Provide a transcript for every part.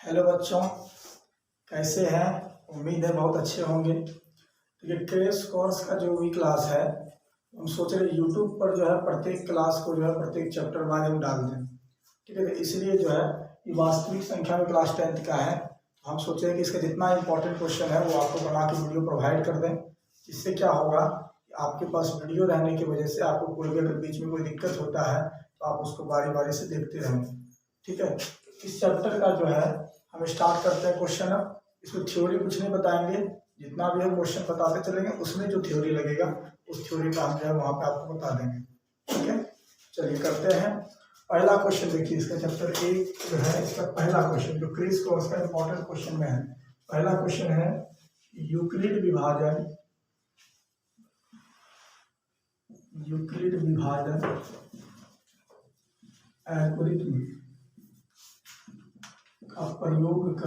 Hello बच्चों, कैसे हैं। उम्मीद है बहुत अच्छे होंगे। तो ये क्रैश कोर्स का जो भी क्लास है, हम सोच रहे यूट्यूब पर जो है प्रत्येक क्लास को जो है प्रत्येक चैप्टर बाद हम डाल दें। ठीक है, तो इसलिए जो है ये वास्तविक संख्या में क्लास 10th का है। तो हम सोच रहे हैं कि इसका जितना इंपॉर्टेंट क्वेश्चन है वो आपको बना के वीडियो प्रोवाइड कर दें। इससे क्या होगा, आपके पास वीडियो रहने की वजह से आपको कोई भी अगर बीच में कोई दिक्कत होता है तो आप उसको बारी बारी से देखते रहेंगे। ठीक है, इस चैप्टर का जो है हम स्टार्ट करते हैं क्वेश्चन। अब इसमें थ्योरी कुछ नहीं बताएंगे, जितना भी हम क्वेश्चन बताते चलेंगे उसमें जो थ्योरी लगेगा उस थ्योरी का हम जो है वहाँ पे आपको बता देंगे। ठीक है, चलिए करते हैं। पहला क्वेश्चन देखिए, इसका चैप्टर 1 जो है, इसका पहला क्वेश्चन जो क्रैश कोर्स का इंपॉर्टेंट क्वेश्चन में है। पहला क्वेश्चन है यूक्लिड विभाजन एल्गोरिथ्म का प्रयोग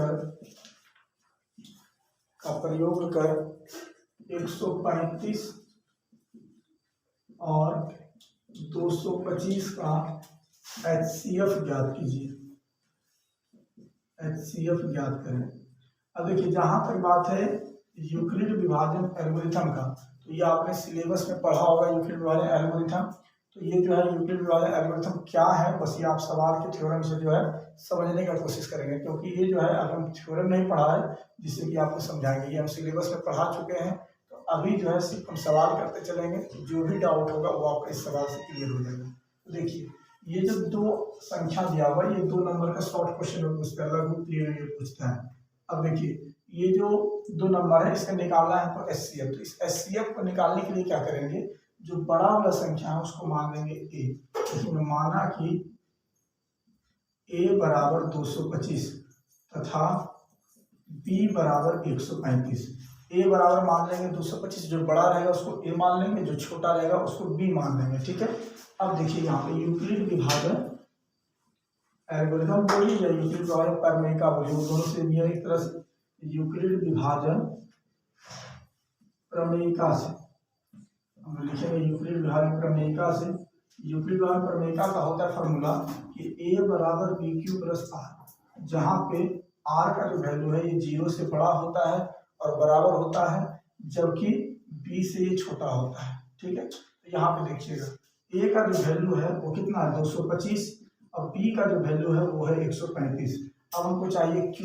कर 135 और 225 का HCF ज्ञात कीजिए। HCF ज्ञात करें। अब देखिए, जहां तक बात है यूक्लिड विभाजन एल्गोरिथम का, तो ये आपने सिलेबस में पढ़ा होगा यूक्लिड विभाजन एल्गोरिथम। तो ये जो है यूक्लिड विभाजन एल्गोरिथम क्या है, बस ये आप सवाल के थ्योरम से जो है समझने का कोशिश करेंगे, क्योंकि ये जो है अगर हम थ्योरम नहीं पढ़ा है जिससे कि आपको समझाएंगे, ये हम सिलेबस में पढ़ा चुके हैं। तो अभी जो है सिर्फ हम सवाल करते चलेंगे, जो भी डाउट होगा वो आपका इस सवाल से क्लियर हो जाएगा। तो देखिए, ये जो दो संख्या दिया हुआ है, ये 2 नंबर का शॉर्ट क्वेश्चन में पूछता है, लघु क्लियर पूछता है। अब देखिए, ये जो 2 नंबर है इसका निकालना है तो HCF। तो इस HCF को निकालने के लिए क्या करेंगे, जो बड़ा वाला संख्या है उसको मान लेंगे A। इसमें माना कि A बराबर 225 तथा B बराबर 135। A बराबर मान लेंगे 225, जो बड़ा रहेगा उसको A मान लेंगे, जो छोटा रहेगा उसको B मान लेंगे। ठीक है, अब देखिए यहाँ पे यूक्लिड विभाजन एल्गोरिथम बोलिए या यूक्लिड विभाजन प्रमेय का बोलिए, वो दोनों से भी एक तरह से यूक्लिड विभाजन प्रमेयिका से हम लिखेंगे। यूक्लिड विभाजन प्रमेयिका से, यूक्लिड विभाजन प्रमेयिका का होता है फॉर्मूला कि A बराबर BQ प्लस R, जहाँ पे R का जो वैल्यू है ये 0 से बड़ा होता है और बराबर होता है, जबकि B से ये छोटा होता है। ठीक है, तो यहाँ पे देखिएगा A का जो वैल्यू है वो कितना है 225 और B का जो वैल्यू है वो है 135। अब हमको चाहिए Q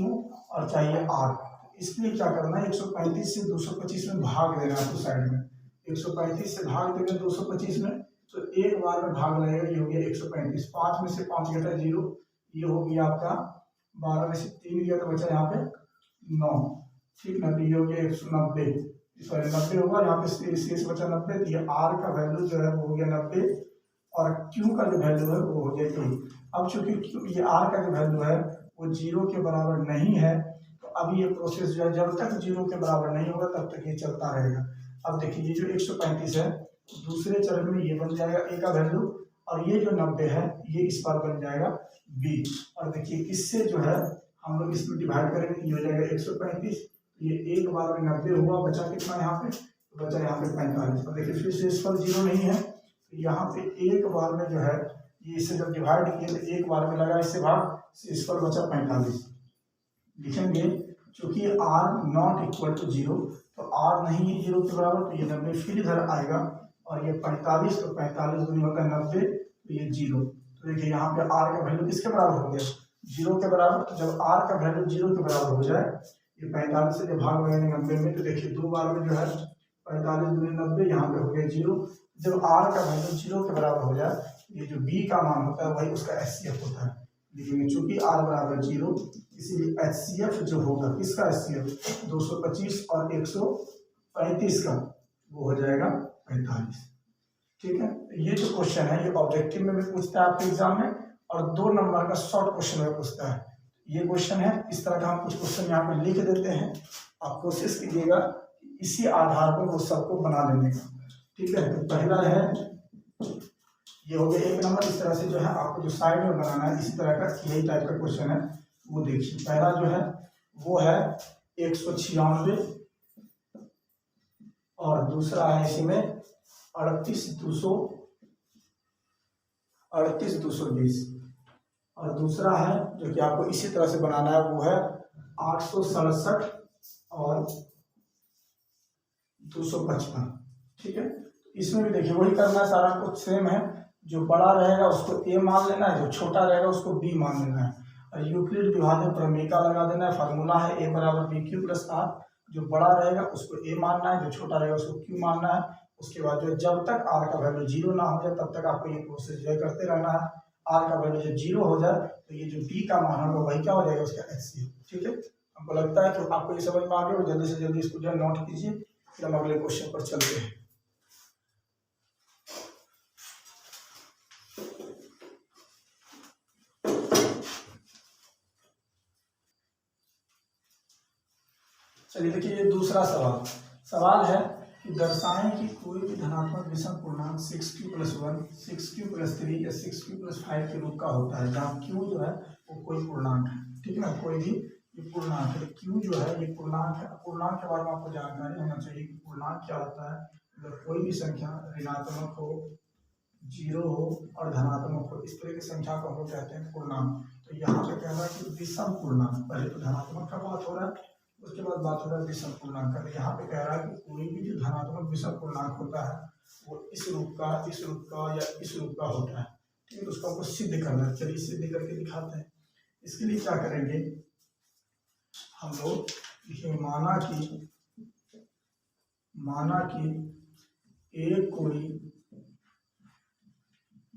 और चाहिए R। इसलिए क्या करना है, 135 से 225 में भाग देना है आपको साइड में। 135 से भाग देंगे 225 में, तो एक बार में भाग लगेगा, ये हो गया 135। 5 में से 5 घटा 0, ये हो गया आपका 12 में से 3 गया तो बचा यहाँ पे 9। ठीक ना, तो ये हो गया 190, सॉरी 90 होगा, यहाँ पे शेष बचा 90। तो ये R का वैल्यू जो है वो हो गया 90 और Q का जो वैल्यू है वो हो गया 1। अब चूंकि ये R का जो वैल्यू है वो 0 के बराबर नहीं है, तो अब ये प्रोसेस जो है जब तक 0 के बराबर नहीं होगा तब तक ये चलता रहेगा। अब देखिए, ये जो 135 है दूसरे चरण में ये बन जाएगा A का वैल्यू, और ये जो 90 है ये इस बार बन जाएगा B। और देखिए, इससे जो है हम लोग इसमें डिवाइड करेंगे, ये हो जाएगा 135, ये एक बार में 90 हुआ, बचा कितना यहाँ पे, तो बचा यहाँ पे 45। और देखिए फिर से इस पर 0 नहीं है, तो यहाँ पे एक बार में जो है ये इसे जब डिवाइड किए तो एक बार में लगा इससे भाग, इस पर बचा 45। लिखेंगे चूंकि R नॉट इक्वल टू 0, तो R नहीं है 0 के बराबर, तो ये 90 फिर इधर आएगा, और ये 45, तो 45 दूनी होता है 90, तो ये 0। तो देखिए यहाँ पे R का वैल्यू किसके बराबर हो गया, 0 के बराबर। तो जब R का वैल्यू 0 के बराबर हो जाए, ये 45 से जब भाग लगेंगे 90 में, तो देखिए 2 बार में जो है 45 दूनी 90, यहाँ पे हो गया 0। जब R का वैल्यू 0 के बराबर हो जाए, ये जो B का मान होता है वही उसका HCF होता है। लिखेंगे चूंकि R बराबर 0, इसीलिए HCF जो होगा, किसका HCF 225 और 135 का, वो हो जाएगा 45। ठीक है, ये जो क्वेश्चन है ये ऑब्जेक्टिव में भी पूछता है आपके एग्जाम में, और 2 नंबर का शॉर्ट क्वेश्चन में पूछता है। ये क्वेश्चन है, इस तरह का हम कुछ क्वेश्चन यहाँ पे लिख देते हैं, आप कोशिश कीजिएगा इसी आधार पर वो सबको बना लेने का। ठीक है, तो पहला है, ये हो गया 1 नंबर। इस तरह से जो है आपको जो साइड में बनाना है, इसी तरह का यही टाइप का क्वेश्चन है, वो देखिए। पहला जो है वो है 196 और दूसरा है इसी में 38,220। और दूसरा है जो कि आपको इसी तरह से बनाना है, वो है 867 और 255। ठीक है, इसमें भी देखिए वही करना है, सारा कुछ सेम है। जो बड़ा रहेगा उसको a मान लेना है, जो छोटा रहेगा उसको b मान लेना है, और यूक्लिड विभाजन प्रमेय का लगा देना है। फार्मूला है a बराबर बी क्यू प्लस आर। जो बड़ा रहेगा उसको a मानना है, जो छोटा रहेगा उसको q मानना है। उसके बाद जो जब तक r का वैल्यू 0 ना हो जाए तब तक आपको ये प्रोसेस जो है करते रहना है। r का वैल्यू जब 0 हो जाए तो ये जो b का मान होगा वही क्या हो जाएगा, उसका HCF। ठीक है, हमको लगता है कि आपको ये समझ में आ गया, और जल्दी से जल्दी इसको जो है नोट कीजिए, फिर हम अगले क्वेश्चन पर चलते हैं। चलिए देखिए, ये दूसरा सवाल है कि दर्शाएं कि कोई भी धनात्मक विषम पूर्णांक 6q + 1, 6q + 3 या 6q + 5 के रूप का होता है, जहाँ q जो है वो कोई पूर्णांक है। ठीक है ना, कोई भी ये पूर्णांक है, q जो है ये पूर्णांक है। पूर्णांक के बारे में आपको जानकारी होना चाहिए कि पूर्णांक क्या होता है। अगर कोई भी संख्या ऋणात्मक हो, 0 हो और धनात्मक हो, इस तरह की संख्या को हम लोग कहते हैं पूर्णांक। तो यहाँ पे कह रहा है कि विषम पूर्णांक, पहले तो धनात्मक का बात हो रहा है, उसके बाद बात हो रहा है विषम पूर्णांक का। यहाँ पे कह रहा है कि कोई भी जो धनात्मक विषम पूर्णांक होता है वो इस रूप का, इस रूप का या इस रूप का होता है। ठीक है, तो उसको हमको सिद्ध करना है। चलिए सिद्ध करके दिखाते हैं। इसके लिए क्या करेंगे हम लोग, देखिए माना कि एक कोई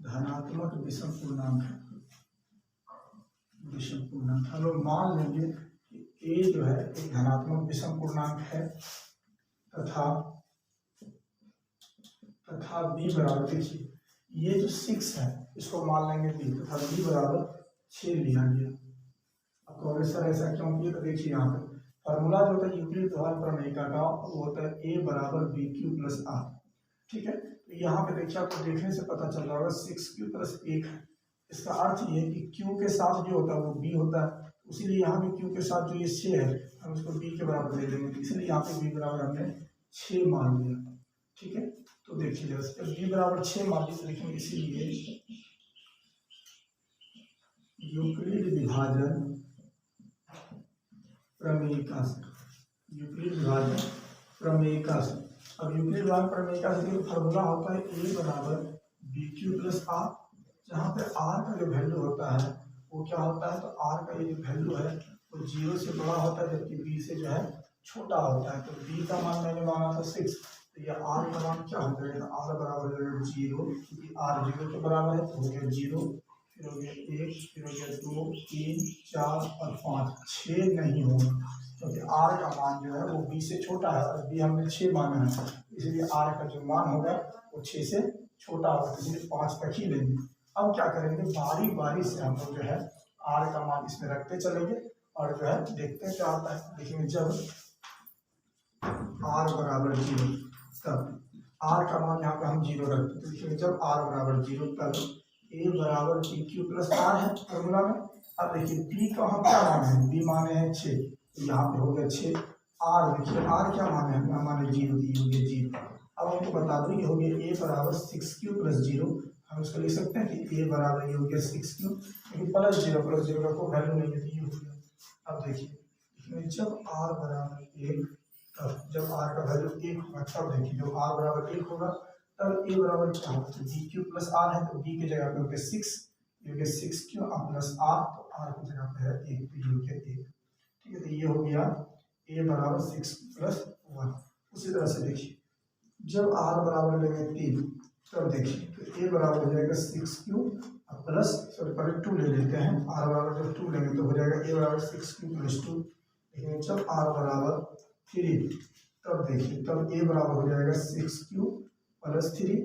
धनात्मक विषम पूर्णांक है, विषम पूर्णांक हम लोग मान लेंगे कि a जो है एक धनात्मक विषम पूर्णांक है, तथा b बराबर, देखिए ये जो 6 है इसको मान लेंगे b, तथा b बराबर 6 लिया गया। अब कहोगे सर ऐसा क्यों किया, तो देखिए यहाँ पे फार्मूला जो होता है यूक्लिड विभाजन प्रमेय का वो होता है a बराबर बी क्यू प्लस आर। ठीक है, तो यहाँ पे देखिए आपको देखने से पता चल रहा होगा 6q + 1 है। इसका अर्थ ये है कि q के साथ जो होता है वो b होता है, इसीलिए यहाँ पे q के साथ जो ये 6 है हम उसको b के बराबर ले लेंगे, इसलिए यहाँ पे b बराबर हमने 6 मान लिया। ठीक है, तो देखिए जब b बराबर 6 मान लिया, लेकिन इसीलिए यूक्लिड विभाजन प्रमेयिका से, यूक्लिड विभाजन प्रमेयिका से, अब यूक्लिड विभाजन प्रमेयिका से फार्मूला होता है a बराबर बी क्यू प्लस आर, जहाँ पे r का जो वैल्यू होता है वो क्या होता है, तो r का ये जो वैल्यू है वो 0 से बड़ा होता है, जबकि b से जो है छोटा होता है। तो b का मान मैंने माना था 6, तो ये r का मान क्या हो जाएगा, r बराबर 0, क्योंकि r 0 के बराबर है तो हो गया 0, फिर हो गया 1, फिर हो गया 2, 3, 4 और 5, 6 नहीं होगा, क्योंकि r का मान जो है वो b से छोटा है और b हमने 6 माना है, इसलिए r का जो मान होगा वो 6 से छोटा होगा, इसलिए 5 तक ही लेंगे। अब क्या करेंगे, बारी बारी से हम लोग जो है r का मान इसमें रखते चलेंगे और जो है देखते हैं क्या आता है। देखिए जब r बराबर 0 तब r का मान यहाँ पे हम 0 रखते, तो देखिए जब r बराबर 0 तब a बराबर बी क्यू प्लस आर है फॉर्मूला में। अब देखिए b का हम क्या माने हैं, b माने हैं 6, तो यहाँ पे हो गया 6। r देखिए r क्या माने हैं, हम माने 0, तो ये हो गया 0। अब हमको बता दो ये हो गया a बराबर 6q + 0, हम इसको लिख सकते हैं कि a बराबर ये हो गया 6q, क्योंकि +0 का कोई वैल्यू नहीं है, तो ये हो गया। अब देखिए जब r बराबर 1, तब जब r का वैल्यू 1 होगा, तब देखिए जब r बराबर 1 होगा तब a बराबर क्या होगा, तो बी क्यू प्लस आर है, तो b की जगह पे हो गया 6, ये हो गया 6q प्लस r, तो r की जगह पे है 1, तो ये हो गया 1। ठीक है, तो ये हो गया a बराबर 6 + 1। उसी तरह से देखिए जब r बराबर लेंगे 3, तब देखिए तो a बराबर हो जाएगा 6q प्लस, सॉरी पहले 2 ले लेते हैं, r बराबर जब 2 लेंगे तो हो जाएगा a बराबर 6q + 2। लेकिन जब r बराबर 3, तब देखिए तब a बराबर हो जाएगा 6q + 3।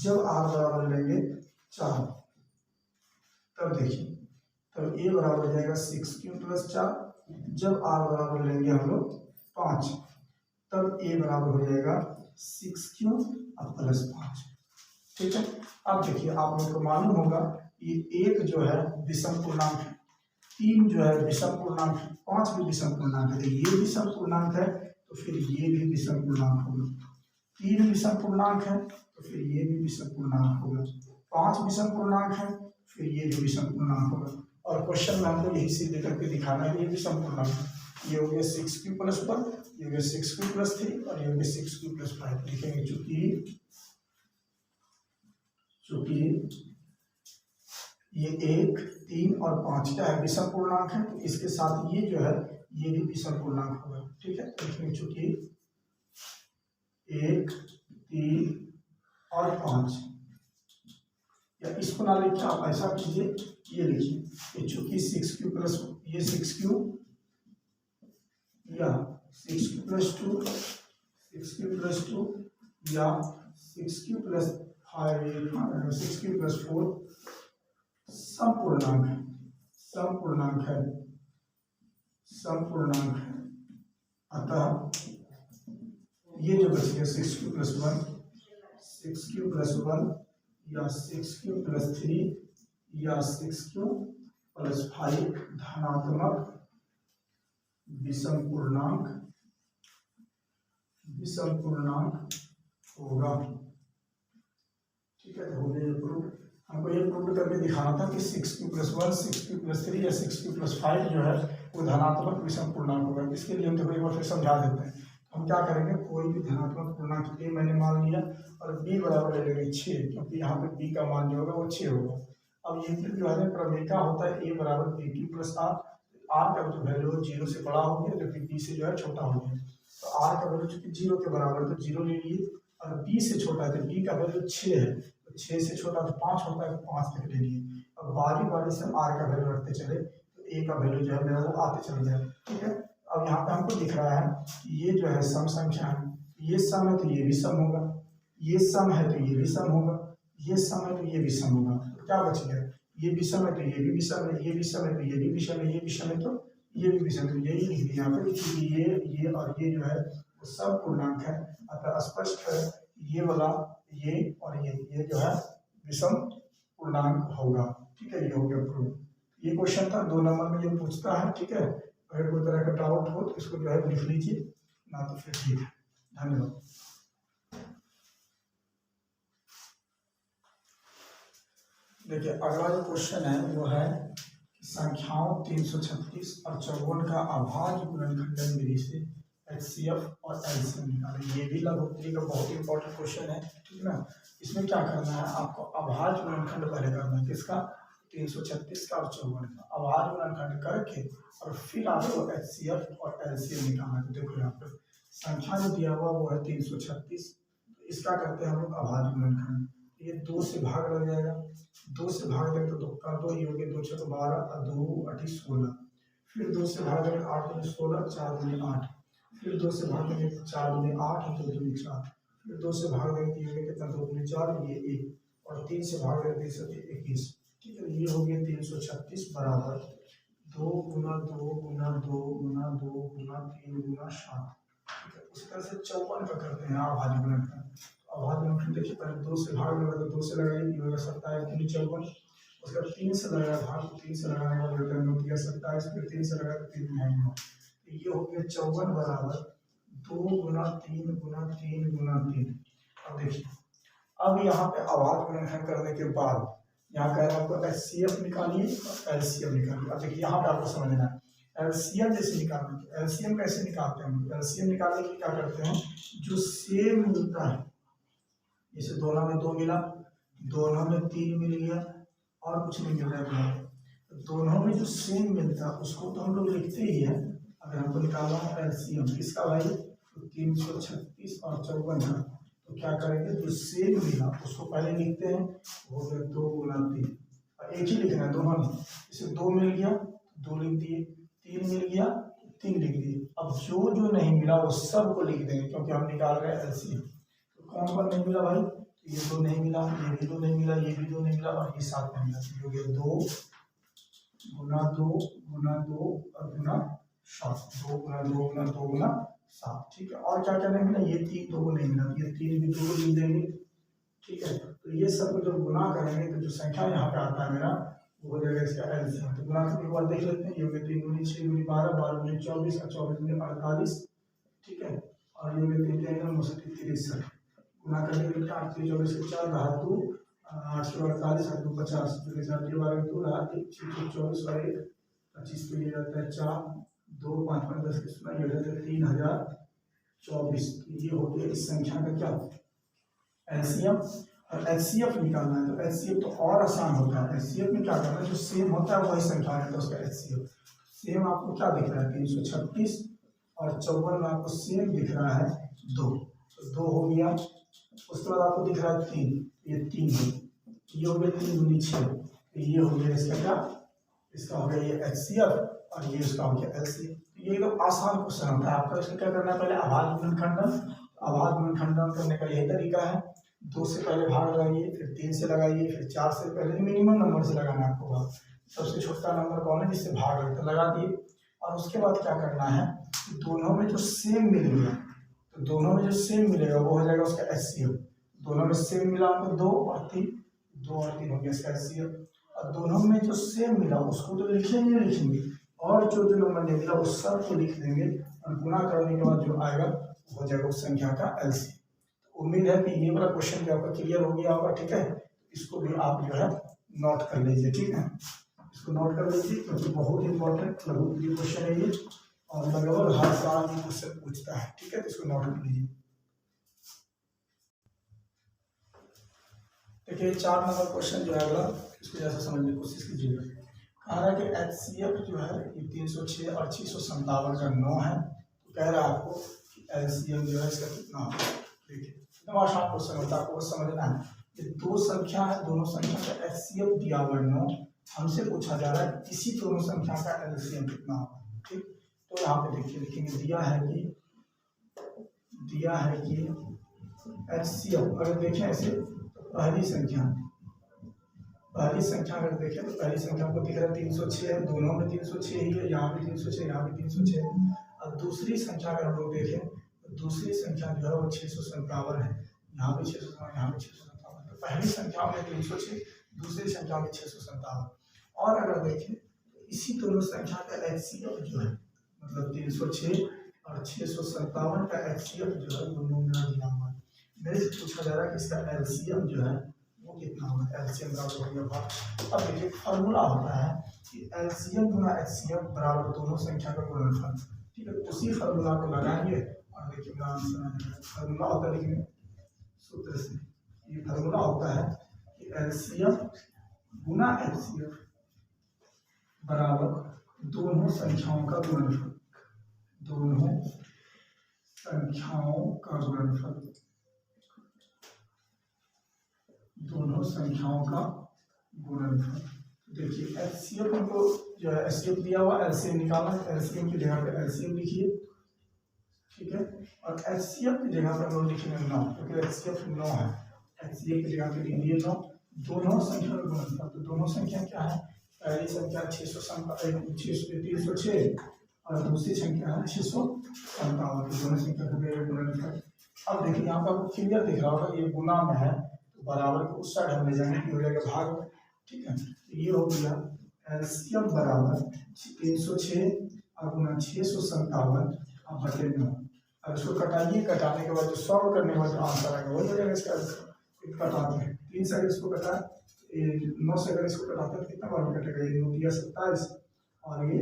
जब r बराबर लेंगे 4, तब देखिए तब a बराबर हो जाएगा 6q + 4। जब r बराबर लेंगे हम लोग 5, तब a बराबर हो जाएगा 6q + 5। ठीक है, अब देखिए आप लोग को मालूम होगा ये 1 जो है विषम पूर्णांक है, 3 जो है विषम पूर्णांक है, 5 भी विषम पूर्णांक है, तो ये विषम पूर्णांक है तो फिर ये भी विषम पूर्णांक होगा। 3 विषम पूर्णांक है तो फिर ये भी विषम पूर्णांक होगा। 5 विषम पूर्णांक है फिर ये भी विषम पूर्णांक होगा। और क्वेश्चन में हमको यही सीधे करके दिखाना है, ये भी संपूर्णांक है। ये हो गया 6q + 1, ये हो गया 6q + 3 और ये हो गया 6q + 5 लिखेंगे। चूंकि ये 1, 3 और 5 क्या है, विषम पूर्णांक है, तो इसके साथ ये जो है ये भी विषम पूर्णांक होगा। ठीक है, तो लिखेंगे चूंकि 1, 3 और 5, या इसको ना लिखिए आप ऐसा कीजिए, ये लिखिए चूंकि 6q + ये 6q या 6q + 2, 6q + 2 या 6q + 5, 6q + 4 समपूर्णांक है, समपूर्णांक है, समपूर्णांक है। अतः ये जो बच गया 6q + 1, 6q + 1 या 6q + 3 या 6q + 5 धनात्मक विषम पूर्णांक होगा। ठीक है, तो हो गया ये प्रूफ। हमको ये प्रूव करके दिखाना था कि 6q + 1, 6q + 3 या 6q + 5 जो है वो धनात्मक विषम पूर्णांक होगा। इसके लिए हम देखो एक बार फिर समझा देते हैं। हम क्या करेंगे, कोई भी धनात्मक पूर्णांक a मैंने मान लिया और b बराबर ले लेंगे 6, क्योंकि यहाँ पे b का मान जो होगा वो 6 होगा। अब यूक्लिड विभाजन प्रमेय क्या होता है, a = bq + r, r का जो वैल्यू 0 से बड़ा हो गया जबकि b से जो है छोटा हो गया, तो r का वैल्यू चूंकि 0 के बराबर है तो 0 ले लिए, और b से छोटा है तो b का वैल्यू 6 है, तो 6 से छोटा तो 5 होता है, तो 5 तक ले लिए। अब बारी बारी से हम r का वैल्यू रखते चले तो a का वैल्यू जो है मेरा वो आते चले जाए। ठीक है, अब यहाँ पे हमको दिख रहा है कि ये जो है सम संख्या है, ये सम है तो ये भी सम होगा, ये सम है तो ये भी सम होगा, ये सम है तो ये भी सम होगा। तो क्या बच गया, ये विषम है तो ये भी विषम है, ये विषम है तो ये भी विषम है, ये विषम है तो ये भी विषम है। यही लिख दिया यहाँ पे कि ये और ये जो है वो सब पूर्णांक है। अतः स्पष्ट है ये वाला, ये और ये जो है विषम पूर्णांक होगा। ठीक है, ये हो गया प्रूफ। ये क्वेश्चन था 2 नंबर में ये पूछता है। ठीक है, अगर कोई तरह का डाउट हो तो इसको जो है लिख लीजिए, ना तो फिर ठीक है। धन्यवाद। देखिए अगला जो क्वेश्चन है वो है संख्याओं 336 और 54 का अभाज्य गुणनखंडन विधि से HCF और LCM निकालें। ये भी लगभग का बहुत इंपॉर्टेंट क्वेश्चन है। ठीक ना, इसमें क्या करना है आपको, अभाज्य गुणनखंड पहले करना है, किसका, 336 का और 54 का अभाज्य गुणनखंड करके और फिर आपको HCF और LCM निकालना है। तो देखो यहाँ पर संख्या जो दिया हुआ वो है 336, तो इसका करते हैं हम लोग अभाज्य गुणनखंड। ये 2 से भाग लग जाएगा, 2 से भाग देंगे तो 2 का 2 ही हो गया, 2 6 12 और 2 8 16, फिर 2 से भाग देंगे 8 दूनी 16, 4 दूनी 8, फिर 2 से भाग देंगे 4 दूनी 8 और 2 दूनी 4, फिर 2 से भाग देंगे तो ये कितना 2 दूनी 4 ये 1, और 3 से भाग देंगे 21। ठीक है, ये हो गया 336 बराबर 2 गुना 2 गुना 2 गुना 2 गुना 3 गुना 7। ठीक है, उस तरह से 54 का करते हैं अभाज्य गुणनखंड। अभाज्य गुणनखंड देखिए पहले 2 से भाग लगा तो 2 से लगाइए, ये होगा 27 दूनी 54, उसका 3 से लगाया भाग तो 3 से लगाने का रिटर्न हो गया 27, फिर 3 से लगाया तो 3 नहीं हुआ, तो ये हो गया 54 बराबर 2 गुना 3 गुना 3 गुना 3। अब देखिए अब यहाँ पे अभाज्य गुणनखंड करने के बाद यहाँ कह रहा है आपको HCF निकालिए और LCM निकालिए। अब देखिए यहाँ पे आपको समझना है LCM जैसे निकालने की, LCM कैसे निकालते हैं हम लोग, LCM निकालने के लिए क्या करते हैं, जो सेम मिलता है, जैसे दोनों में 2 मिला, दोनों में 3 मिल गया और कुछ नहीं मिल रहा है, तो दोनों में जो सेम मिलता है उसको तो हम लोग लिखते ही है। अगर हमको निकालना है LCM किसका भाई, तो 336 और 54 का, तो क्या करेंगे, जो सेम मिला उसको पहले लिखते हैं, वो 2 गुना 3, और एक ही लिखना है दोनों में, जैसे 2 मिल गया 2 लिख दिए, 3 मिल गया 3 लिख दिए। अब जो जो नहीं मिला वो सब को लिख देंगे क्योंकि हम निकाल रहे हैं LCM। तो कौन कौन नहीं मिला भाई, तो ये 2 नहीं मिला, ये भी 2 नहीं मिला, ये भी 2 नहीं मिला और ये 7 नहीं मिला, तो हो गया 2 गुना 2 गुना 2 और गुना 7, 2 गुना 2 गुना 2 गुना 7। ठीक है, और क्या क्या नहीं मिला, ये 3 2 को नहीं मिला, ये 3 भी 2 को लिख देंगे। ठीक है, तो ये सब जब गुना करेंगे तो जो संख्या यहाँ पे आता है मेरा वो हो जाएगा इसका LCM। तो गुना करने के बाद देख लेते हैं, ये हो गया 3 दूनी 6 दूनी 12, 12 दूनी 24 और 24 दूनी 48। ठीक है, और ये हो गया 3 3 9 63, गुना करने के लिए 8 24 के 4 धातु 848 8 50 40 12 2 रहा 24 और 1 25 पे ये रहता है 4 2 5 5 10 कितना ये रहता है 3024। ये हो गया इस संख्या का क्या एलसीएम। और एचसीएफ निकालना है तो एचसीएफ तो और आसान होता है। एचसीएफ में क्या करना है, जो सेम होता है वही संख्या है तो उसका एचसीएफ सेम आपको क्या दिख रहा है 336 और 54 में आपको सेम दिख रहा है 2, तो 2 हो गया। उसके बाद आपको दिख रहा है 3, ये 3 है, ये हो गया 3 दूनी 6, ये हो गया इसका क्या, इसका हो गया ये एचसीएफ और ये इसका हो गया एलसीएफ। ये एकदम आसान क्वेश्चन होता है आपका। इसमें क्या करना है, पहले आभाज्य गुणनखंडन, आभाज्य गुणनखंडन करने का यही तरीका है, 2 से पहले भाग लगाइए, फिर 3 से लगाइए, फिर 4 से पहले मिनिमम नंबर से लगाना आपको होगा। सबसे छोटा नंबर कौन है जिससे भाग लगता लगा दिए। और उसके बाद क्या करना है, दोनों में जो सेम मिल गया, तो दोनों में जो सेम मिलेगा वो हो जाएगा उसका एचसीएफ। दोनों में सेम मिला आपको 2 और 3, 2 और 3 हो गया इसका एचसीएफ। और दोनों में जो सेम मिला उसको तो लिखेंगे लिखेंगे, और जो जो नंबर नहीं मिला उस सब को लिख देंगे, और गुणा करने के बाद जो आएगा वो हो जाएगा उस संख्या का एलसीएम। उम्मीद है कि ये वाला क्वेश्चन भी आपका क्लियर हो गया होगा। ठीक है, इसको भी आप जो है नोट कर लीजिए। ठीक है, इसको नोट कर लीजिए क्योंकि बहुत इंपॉर्टेंट लघु क्वेश्चन है ये, और लगभग हर साल ये क्वेश्चन पूछता है। ठीक है, तो इसको नोट कर लीजिए। देखिए 4 नंबर क्वेश्चन जो है अगला, इसको जैसे समझने की कोशिश कीजिएगा। कह रहा है कि एचसीएफ जो है ये 306 और 657 का 9 है, तो कह रहा है आपको कि एलसीएम जो है इसका कितना होगा। देखिए एकदम आसान क्वेश्चन होता है, आपको बस समझना है। ये 2 संख्या है, दोनों संख्या का एचसीएफ दिया हुआ है 9, हमसे पूछा जा रहा है इसी दोनों संख्या का एलसीएम कितना होगा। ठीक, तो यहाँ पे देखिए लिखेंगे, दिया है कि एचसीएफ अगर देखें ऐसे, पहली संख्या अगर देखें तो पहली संख्या को दिख रहा है 306 है, दोनों में 306 ही है, यहाँ भी 306 यहाँ भी 306। और दूसरी संख्या अगर हम लोग देखें तो दूसरी संख्या जो है वो 657 है, यहाँ भी 657 यहाँ भी 657। तो पहली संख्या में 306, दूसरी संख्या में 657। और अगर देखें तो इसी दोनों संख्या का एचसीएफ जो है, मतलब 306 और 657 का एचसीएफ जो है वो नोमिनल दिया हुआ है। मेरे से पूछा जा रहा है कि इसका एलसीएम जो है वो कितना होगा, एलसीएम का भाग। अब देखिए फार्मूला होता है कि एलसीएम गुना एचसीएफ बराबर दोनों संख्या का गुणनफल। ठीक है, उसी फार्मूला को लगाएंगे और देखिए फार्मूला होता है, लेकिन सूत्र से ये फार्मूला होता है कि एलसीएम गुना एचसीएफ बराबर दोनों संख्याओं का गुणनफल, दोनों संख्याओं का गुणनफल, दोनों संख्याओं का गुणनफल। देखिए एचसीएफ हमको जो है एचसीएफ दिया हुआ, एलसीएम निकालना है, एलसीएम की जगह पे एलसीएम लिखिए। ठीक है, और एचसीएफ की जगह पे हम लोग लिखेंगे 9, क्योंकि एचसीएफ 9 है, एचसीएफ की जगह पे लिखिए 9। दोनों संख्या का गुणनफल, तो दोनों संख्या क्या है, पहली संख्या 306 और दूसरी संख्या है 657, दोनों संख्या का गुणनफल। अब देखिए यहाँ पर आपको क्लियर दिख रहा होगा, ये गुना में है तो बराबर को उस साइड हम ले जाएंगे, हो जाएगा भाग। ठीक है, तो ये हो गया एलसीएम बराबर 306 और गुना 657 और बटे 9। अब इसको कटाइए, कटाने के बाद जो सॉल्व करने के बाद जो आंसर आएगा वही हो जाएगा इसका। कटाते हैं 3 से अगर इसको कटा, 9 से अगर इसको कटाते हैं तो कितना बार में कटेगा, ये 9 दिया 27 और ये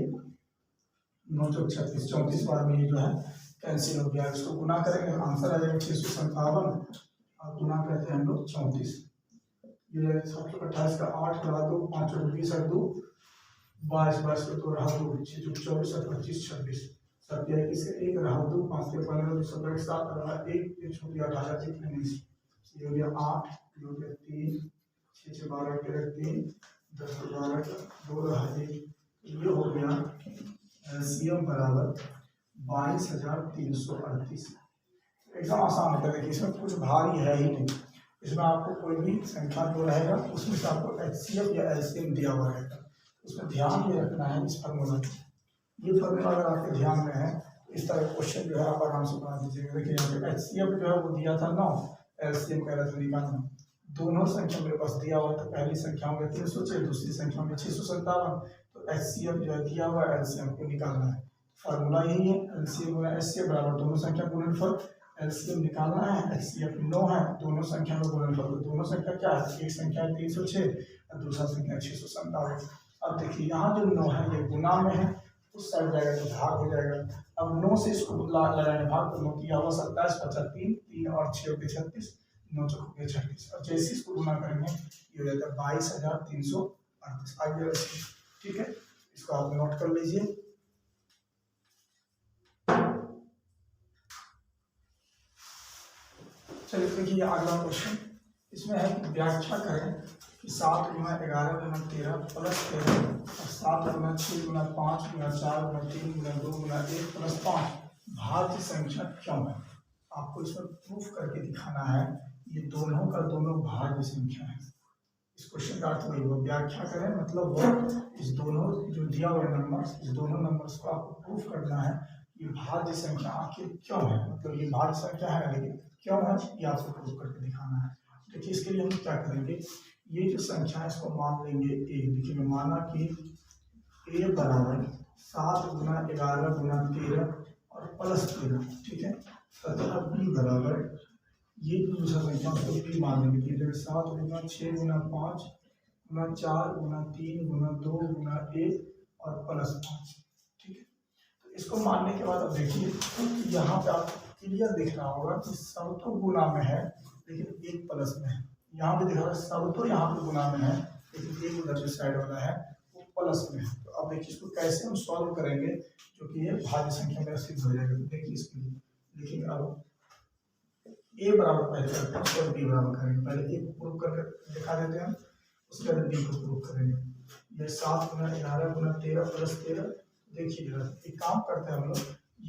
9 चौक 36, 34 बार में ये जो है कैंसिल हो गया। इसको गुना करेंगे आंसर आ जाएगा 657 और गुना करते हैं हम लोग 34। ये 728 का 8 रहा 2, 5 और 20 और 2 22, 22 को 2 रहा 2, 6 24 और 25 26, 27 से 1 रहा 2, 5 से 15 2 17 7 रहा 1, 1 छूट गया 18 से 19, ये हो गया 8, ये हो गया 3, 6 से 12 के 3, 10 से 12 2 रहा 1, ये हो गया एलसीएम बराबर 22,338। एकदम आसान होता है। देखिए इसमें कुछ भारी है ही नहीं, इसमें आपको कोई भी संख्या जो रहेगा उसमें से आपको एचसीएफ या एलसीएम दिया हुआ रहेगा, उसमें ध्यान ये रखना है इस फार्मूला को। ये फार्मूला अगर आपके ध्यान में है तो इस तरह क्वेश्चन जो है आप आराम से बना दीजिएगा। देखिए यहाँ पे एचसीएफ जो है वो दिया था 9, एलसीएम कह रहा था निकालना, दोनों संख्या मेरे पास दिया हुआ था, पहली संख्या में 306, दूसरी संख्या में 657, तो एचसीएफ जो है दिया हुआ, एलसीएम को निकालना है। फार्मूला यही है, एलसीएम गुना एचसीएफ बराबर दोनों संख्या गुणनफल। एलसीएम निकालना है, एचसीएफ 9 है, दोनों संख्या में गुणनफल, तो दोनों संख्या क्या है, एक संख्या 306 और दूसरा संख्या 647। अब देखिए यहाँ जो 9 है ये गुना में है, उस साइड जाएगा तो भाग हो जाएगा। अब 9 से इसको लगाने भाग, तो 9 किया हुआ 27, 25 3 और 6 हो गए 36, 9 चौक हो गए 36, और जैसे इसको गुना करेंगे ये हो जाता है 22,338। आगे ठीक है, इसको आप नोट कर लीजिए। चलिए देखिए अगला क्वेश्चन, इसमें है कि व्याख्या करें कि 7 गुना 11 गुना 13 प्लस 13 और 7 गुना 6 गुना 5 गुना 4 गुना 3 गुना 2 गुना 1 प्लस 5 भाज्य संख्या क्यों है। आपको इसमें प्रूफ करके दिखाना है ये दोनों का दोनों भाज्य संख्या है। इस क्वेश्चन का अर्थ वही, वो व्याख्या करें मतलब वो इस दोनों जो दिया हुआ नंबर, इस दोनों नंबर्स को आपको प्रूफ करना है ये भाज्य संख्या आखिर क्यों है, मतलब ये भाज्य संख्या है लेकिन क्यों है ये आपको प्रूफ करके दिखाना है। देखिए इसके लिए हम क्या करेंगे, ये जो संख्या है इसको मान लेंगे ए। देखिए माना कि ए बराबर 7 गुना 11 गुना 13 और प्लस 13, ठीक है, तथा बी बराबर ये जो दूसरा संख्या उसको बी मान लेंगे, 7 गुना 6 गुना 5 गुना 4 गुना 3 गुना 2 गुना 1 और प्लस 5, ठीक है। तो इसको मानने के बाद अब देखिए यहाँ पे आप क्लियर दिख रहा होगा कि सब तो गुना में है लेकिन एक प्लस में है। यहाँ पे दिखा रहा है सब तो यहाँ पे गुना में है लेकिन एक उधर जो साइड वाला है वो प्लस में है। तो अब देखिए इसको कैसे हम सॉल्व करेंगे जो कि ये भाज्य संख्या मेरा सिद्ध हो जाएगा। तो देखिए इसके लिए लिखेंगे, अब ए बराबर पहले करते हैं, उसके बाद बी बराबर करेंगे। पहले ए को प्रूव करके दिखा देते हैं, उसके बाद बी को प्रूव करेंगे। ये 7 गुना 11 गुना 13 प्लस 13, देखिए एक काम करते हैं हम लोग,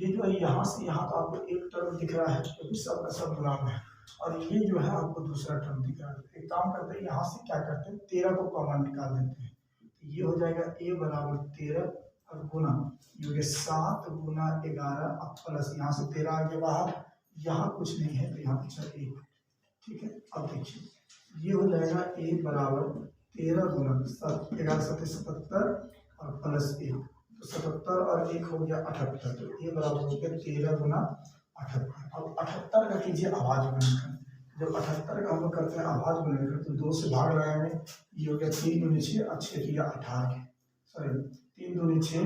ये जो है यहाँ से यहाँ तो आपको एक टर्म दिख रहा है क्योंकि सब का सब गुना में है, और ये जो है आपको दूसरा टर्म दिख रहा है। एक काम करते हैं यहाँ से क्या करते हैं 13 को कॉमन निकाल देते हैं, तो ये हो जाएगा ए बराबर 13 और गुना ये हो गया 7 गुना 11 अब प्लस यहाँ से 13 आगे बाहर, यहाँ कुछ नहीं है तो यहाँ बचा 1, ठीक है। अब देखिए ये हो जाएगा ए बराबर 13 गुना 11 7 77 और प्लस 1, तो 77 और 1 हो गया 78, तो ए बराबर हो गया 13 गुना 78। अब 78 का कीजिए आवाज गुणनफल, जब 78 का हम लोग करते हैं आवाज गुणनफल तो 2 से भाग लगाएंगे, ये हो गया 3 दूनी 6 और 6 किया 18, सॉरी 3 दूनी 6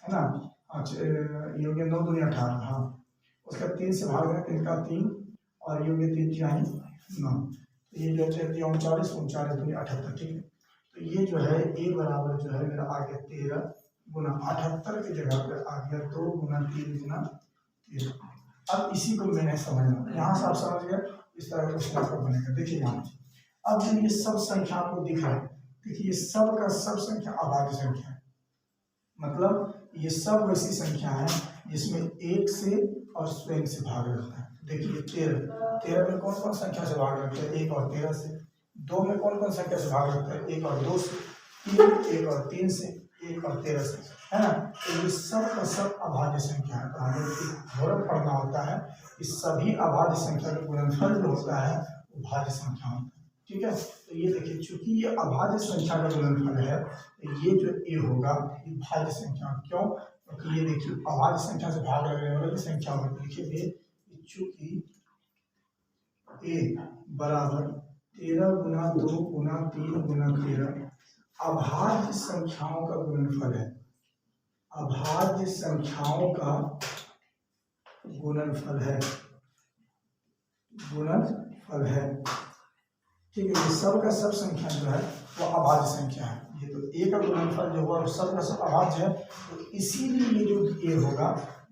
है ना, अच्छा ये हो गया 9 दूनी 18, हाँ उसका 3 से भाग है 3 का 3 और ये हो गया 3 क्या है 9, तो ये जो है 39 39 दूनी 78, ठीक है। तो ये जो है ए बराबर जो है मेरा आ गया 13 गुना 78 की जगह पे आ गया 2 गुना 3 गुना 13। अब इसी को मैंने समझना, यहाँ से आप समझ गए, इस तरह का क्वेश्चन आपका बनेगा। देखिए यहाँ अब जब ये सब संख्या आपको दिख रहा है, देखिए ये सब का सब संख्या अभाज्य संख्या है, मतलब ये सब वैसी संख्या है जिसमें एक से और स्वयं से भाग लगता है। देखिए 13 में कौन कौन संख्या से भाग लगता है, 1 और 13 से। 2 में कौन कौन संख्या से भाग लगता है, 1 और 2 से। 3 1 और 3 से, 1 और 13 से, है ना। तो ये सब का सब अभाज्य संख्या है, तो हमें थ्योरम पढ़ना होता है कि सभी अभाज्य संख्या का गुणनफल जो होता है वो भाज्य संख्या होता है, ठीक है। तो ये देखिए चूंकि ये अभाज्य संख्या का गुणनफल है तो ये जो ए होगा ये भाज्य संख्या, क्यों, क्योंकि ये देखिए अभाज्य संख्या से भाग लगने वाली संख्या होगी। देखिए चूंकि ए बराबर 13 गुना 2 गुना 3 गुना 13 अभाज्य संख्याओं का गुणनफल है, अभाज्य संख्याओं का गुणनफल है, गुणनफल है, ठीक है। ये सब का सब संख्या जो है वो अभाज्य संख्या है, ये तो ए का गुणनफल जो हुआ सब का सब अभाज्य है, तो इसीलिए ये जो ए होगा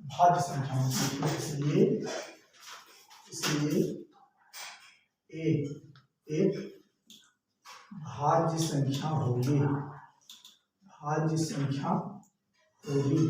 भाज्य संख्या होगी, इसलिए ए एक भाज्य संख्या होगी, भाज्य संख्या होगी,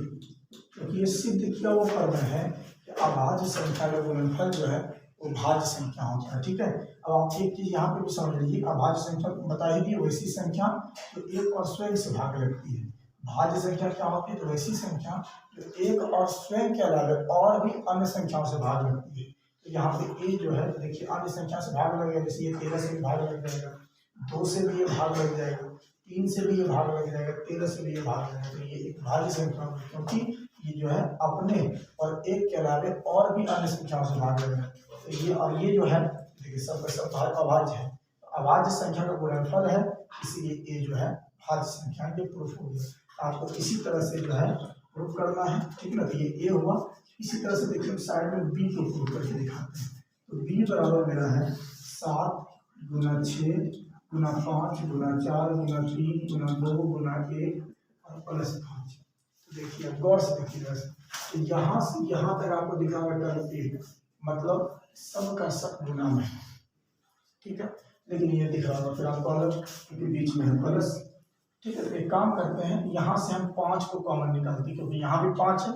क्योंकि ये सिद्ध किया हुआ कर्म है कि अभाज्य संख्या का गुणनफल जो है वो भाज्य संख्या होता है, ठीक है। अब आप एक चीज यहाँ पे भी समझ लीजिए, अभाज्य संख्या बता ही दी, वैसी संख्या जो एक और स्वयं से भाग लगती है। भाज्य संख्या क्या होती है, तो वैसी संख्या जो एक और स्वयं के अलावा और भी अन्य संख्याओं से भाग लगती है। तो यहाँ पे ए जो है तो देखिए अन्य संख्या से भाग लगेगा, जैसे ये 13 से भी भाग लग जाएगा, 2 से भी ये भाग लग जाएगा, 3 से भी ये भाग लग जाएगा, 13 से भी ये भाग लग जाएगा, तो ये एक भाज्य संख्या होगी, क्योंकि ये जो है अपने और एक के अलावे और भी अन्य संख्याओं से भाग लेगा। तो ये और ये जो है देखिए सब का सब अभाज्य है, अभाज्य संख्या का गुणनफल है, इसलिए ये जो है भाज्य संख्या ये प्रूफ हो गया। आपको इसी तरह से जो है प्रूफ करना है, ठीक है ना। तो ये ए हुआ। इसी तरह से देखिए साइड में बी को प्रूफ करके दिखाते हैं। तो बी बराबर मेरा है 7 गुना 6 गुना 5 गुना 4 गुना 3 गुना 2 गुना 1 और प्लस 5। तो देखिए गौर से देखिएगा, तो यहाँ से यहाँ तक आपको दिखा हुआ टर्म एक, मतलब सब का सब गुना में, ठीक है। लेकिन ये दिख रहा होगा फिर आपको अलग, क्योंकि बीच में है प्लस, ठीक है। तो एक काम करते हैं, यहाँ से हम 5 को कॉमन निकालते हैं, क्योंकि यहाँ भी 5 है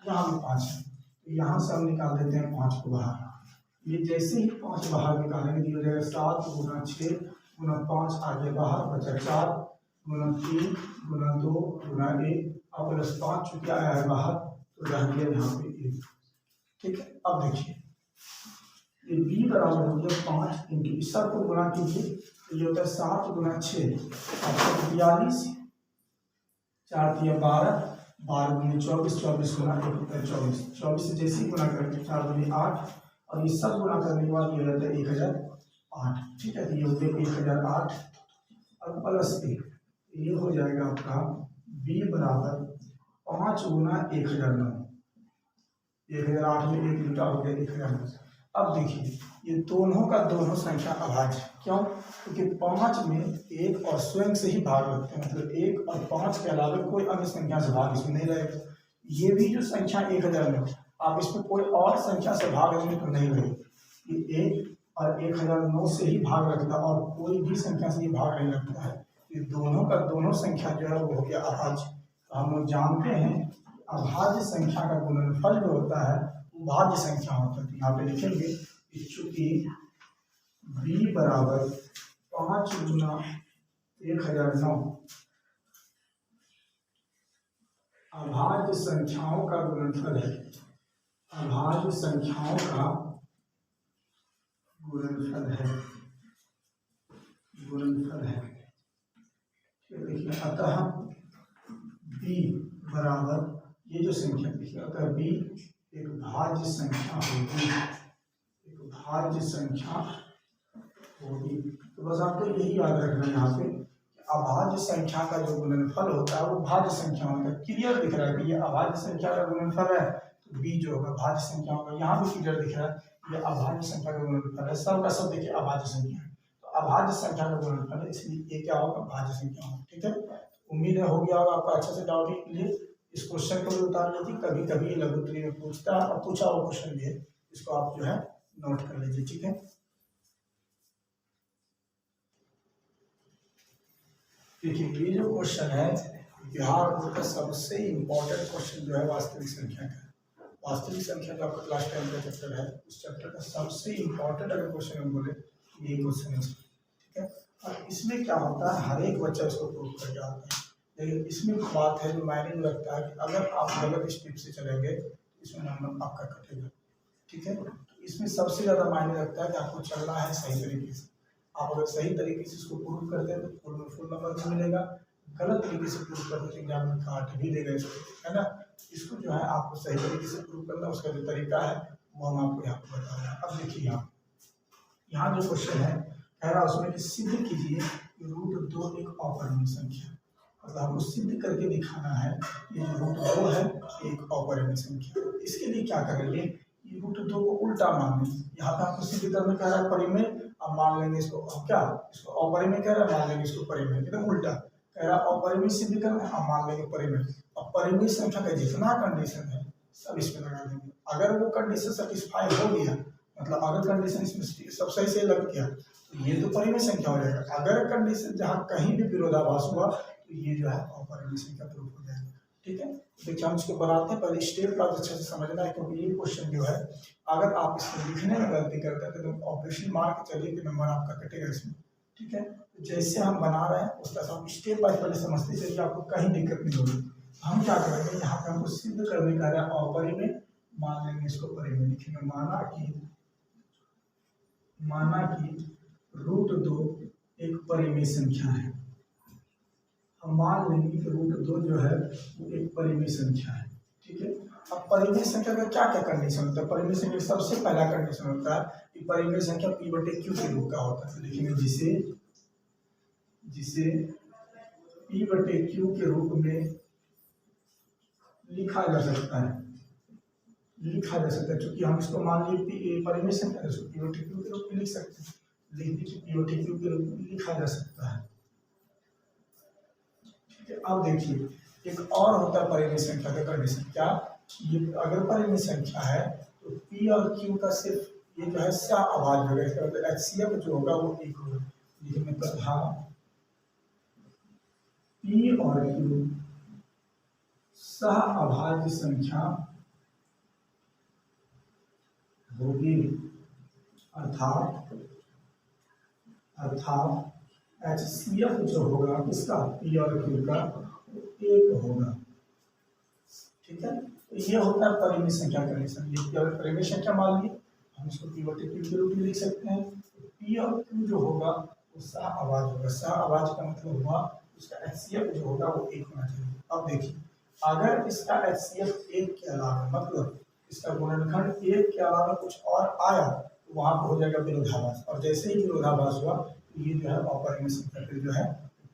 यहाँ भी 5 है, तो यहाँ से हम निकाल देते हैं 5 को बाहर। ये जैसे ही 5 बाहर निकालेंगे तो हो जाएगा 7 गुना 6 गुना 5 आगे बाहर बचा 4 गुना 3 गुना 2 गुना 1 और प्लस 5 चूंकि आया है बाहर तो रह गया यहाँ पे 1, ठीक है। अब देखिए ये b बराबर हो गया 5 इंटू इस सब को गुना कीजिए, तो ये होता है 7 गुना 6 आपको 42, 4 दिया 12, 12 गुना 24, 24 गुना 1 होता है 24, 24 से जैसे ही गुना करेंगे 4 गुना 8 और ये सब गुना करने के बाद ये रहता है 1008, ठीक है। तो ये हो गया 1008 और प्लस 1, ये हो जाएगा आपका b बराबर 5 गुना 1009, 1008 में 1 जुटा हो गया 1009। अब देखिए ये दोनों का दोनों संख्या अभाज्य, क्यों? क्योंकि 5 में 1 और स्वयं से ही भाग लगते हैं, मतलब 1 और 5 के अलावा कोई अन्य संख्या से भाग इसमें नहीं रहेगा। ये भी जो संख्या 1009 आप इसमें कोई और संख्या से भाग लेंगे तो नहीं लगेगी, ये 1 और 1009 से ही भाग लगता है और कोई भी संख्या से ये भाग नहीं लगता है। ये दोनों का दोनों संख्या जो है वो हो गया अभाज्य। तो हम लोग जानते हैं अभाज्य संख्या का गुणनफल जो होता है भाज्य संख्या होता है। तो यहाँ पे लिखेंगे चूंकि b बराबर 5 गुना 1009 अभाज्य संख्याओं का गुणनफल है, अभाज्य संख्याओं का गुणनफल है, गुणनफल है। देखिए अतः b बराबर ये जो संख्या देखिए अतः b एक भाज्य संख्या होगी, एक भाज्य संख्या होगी। तो बस आपको यही याद रखना है यहाँ पे अभाज्य संख्या का जो गुणनफल होता है वो भाज्य संख्या होता है। क्लियर दिख रहा है कि ये अभाज्य संख्या का गुणनफल है, तो b जो होगा भाज्य संख्या होगा। यहाँ भी क्लियर दिख रहा है ये अभाज्य संख्या का गुणनफल है, सब का सब देखिए अभाज्य संख्या है, तो अभाज्य संख्या का गुणनफल है, इसलिए ये क्या होगा भाज्य संख्या होगा, ठीक है। उम्मीद है हो गया होगा आपका अच्छे से डाउट क्लियर। इस क्वेश्चन को भी उतार लीजिए, कभी कभी लघु त्रि में पूछता है और पूछा हुआ क्वेश्चन भी है, इसको आप जो है नोट कर लीजिए, ठीक है। देखिए ये जो क्वेश्चन है बिहार बोर्ड का सबसे इम्पोर्टेंट क्वेश्चन जो है वास्तविक संख्या का, वास्तविक संख्या जो आपका क्लास 10 का चैप्टर है उस चैप्टर का सबसे इम्पोर्टेंट अगर क्वेश्चन हम बोले ये क्वेश्चन है, ठीक है। और इसमें क्या होता है हर एक बच्चा इसको प्रूव करके आता है, लेकिन इसमें बात है जो मायने रखता है कि अगर आप गलत स्टेप से चलेंगे तो इसमें नंबर आपका कटेगा, ठीक है। तो इसमें सबसे ज़्यादा मायने रखता है कि आपको चलना है सही तरीके से। आप अगर सही तरीके से इसको प्रूव करते हैं तो फुल नंबर भी मिलेगा, गलत तरीके से प्रूव करते हैं एग्जाम में काट भी देगा इसको, है ना। इसको जो है आपको सही तरीके से प्रूव करना, उसका जो तरीका है वो हम आपको यहाँ पर बता रहे हैं। अब देखिए यहाँ जो क्वेश्चन है कह रहा उसमें कि सिद्ध कीजिए √2 एक अपरिमेय संख्या, मतलब हमको सिद्ध करके दिखाना है ये √2 है एक अपरिमेय संख्या। इसके लिए क्या करेंगे, ये √2 को उल्टा मान लेंगे, यहाँ पे आपको सिद्ध करने कह रहा है परिमेय, अब मान लेंगे इसको क्या, इसको अपरिमेय कह रहा है मान लेंगे इसको परिमेय, एकदम उल्टा कह रहा है अपरिमेय सिद्ध करना है, अब मान लेंगे परिमेय। अब परिमेय संख्या का जितना कंडीशन है सब इसमें लगा देंगे, अगर वो कंडीशन सेटिस्फाई हो गया, मतलब अगर कंडीशन इसमें सब सही से लग गया तो ये तो परिमेय संख्या हो जाएगा। अगर कंडीशन जहाँ कहीं भी विरोधाभास हुआ तो ये जो है अपरिमेय संख्या प्रूफ हो जाएगा, ठीक है। देखिए हम इसको बनाते हैं, पहले स्टेप क्लास अच्छे से समझना है, क्योंकि ये क्वेश्चन जो है अगर आप इसको लिखने में गलती करते हैं तो ऑब्वियसली मान के चलिए कि नंबर आपका कटेगा इसमें, ठीक है। तो जैसे हम बना रहे हैं उस तरह से हम स्टेप बाय पहले समझते चलिए, आपको कहीं दिक्कत नहीं होगी। हम क्या करेंगे, यहाँ पे हमको सिद्ध करने का है अपरिमेय, मान लेंगे इसको परिमेय, लिखेंगे माना कि √2 एक परिमेय संख्या है। हम मान लेंगे कि √2 जो है वो एक परिमेय संख्या है, ठीक है। परिमेय संख्या का क्या क्या कंडीशन होता है? परिमेय संख्या का सबसे पहला कंडीशन होता है कि परिमेय संख्या p बटे q के रूप का होता है। तो लिखेंगे जिसे p बटे q के रूप में लिखा जा सकता है, क्योंकि हम इसको मान लीजिए परिमेय संख्या है, p बटे q के रूप में लिख सकते हैं। लिख दीजिए p बटे q के रूप में लिखा जा सकता है। ठीक है, अब देखिए एक और होता है परिमेय संख्या का कंडीशन। क्या? ये अगर परिमेय संख्या है तो p और q का सिर्फ ये जो है सह अभाज्य होगा, इसका मतलब HCF जो होगा वो एक होगा। देखिए मतलब हाँ p और q सह अभाज्य संख्या होगी, अर्थात HCF जो होगा किसका? p और q का एक होगा। ठीक है, तो ये होता है परिमेय संख्या कंडीशन। ये अगर परिमेय संख्या मान लिए हम इसको p बटे q के रूप में लिख सकते हैं। तो p और q जो होगा वो सह अभाज्य होगा। सह अभाज्य का मतलब हुआ उसका HCF जो होगा वो एक होना चाहिए। अब देखिए अगर इसका HCF एक के अलावा मतलब इसका गुणनखंड एक के अलावा कुछ और आया तो वहां पर हो जाएगा विरोधाभास, और जैसे ही विरोधाभास हुआ तो ये जो है अपरिमेय संख्या फिर जो है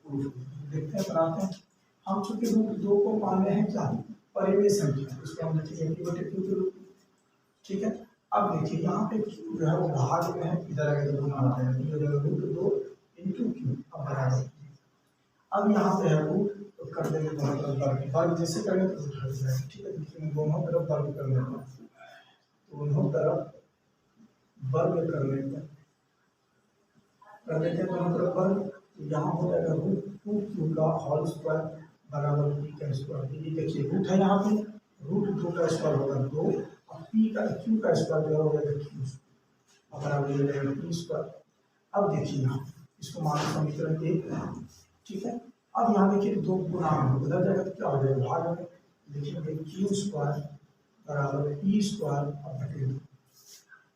प्रूफ हो जाएगा। देखते हैं बनाते हैं। हम चूंकि रूट 2 को मान रहे हैं क्या? परिमेय संख्या, इसको हम लिखेंगे p बटे q के रूप में। ठीक है, अब देखिए यहाँ पे q जो है वो भाग में है, इधर आगे तो गुना हो जाएगा, ये जगह रूट 2 इंटू q। अब बराबर अब यहाँ पे है रूट, तो कर देंगे दोनों तरफ वर्ग। वर्ग जैसे करेंगे तो रूट हट जाएगा। ठीक है, देखिए दोनों तरफ वर्ग कर लेते हैं, दोनों तरफ वर्ग कर लेते हैं दोनों तरफ वर्ग। तो यहाँ हो जाएगा रूट 2q का होल स्क्वायर बराबर p का स्क्वायर। ये देखिए रूट है यहाँ पे, रूट 2 का स्क्वायर होगा 2 और p का q का स्क्वायर जो हो जाएगा q बराबर हो जाएगा p स्क्वायर। अब देखिए यहाँ इसको मानो समीकरण 1। ठीक है, अब यहाँ देखिए दो गुना में बदल जाएगा तो क्या हो जाएगा? भाग में लिखेंगे q स्क्वायर बराबर p स्क्वायर और बटे 2।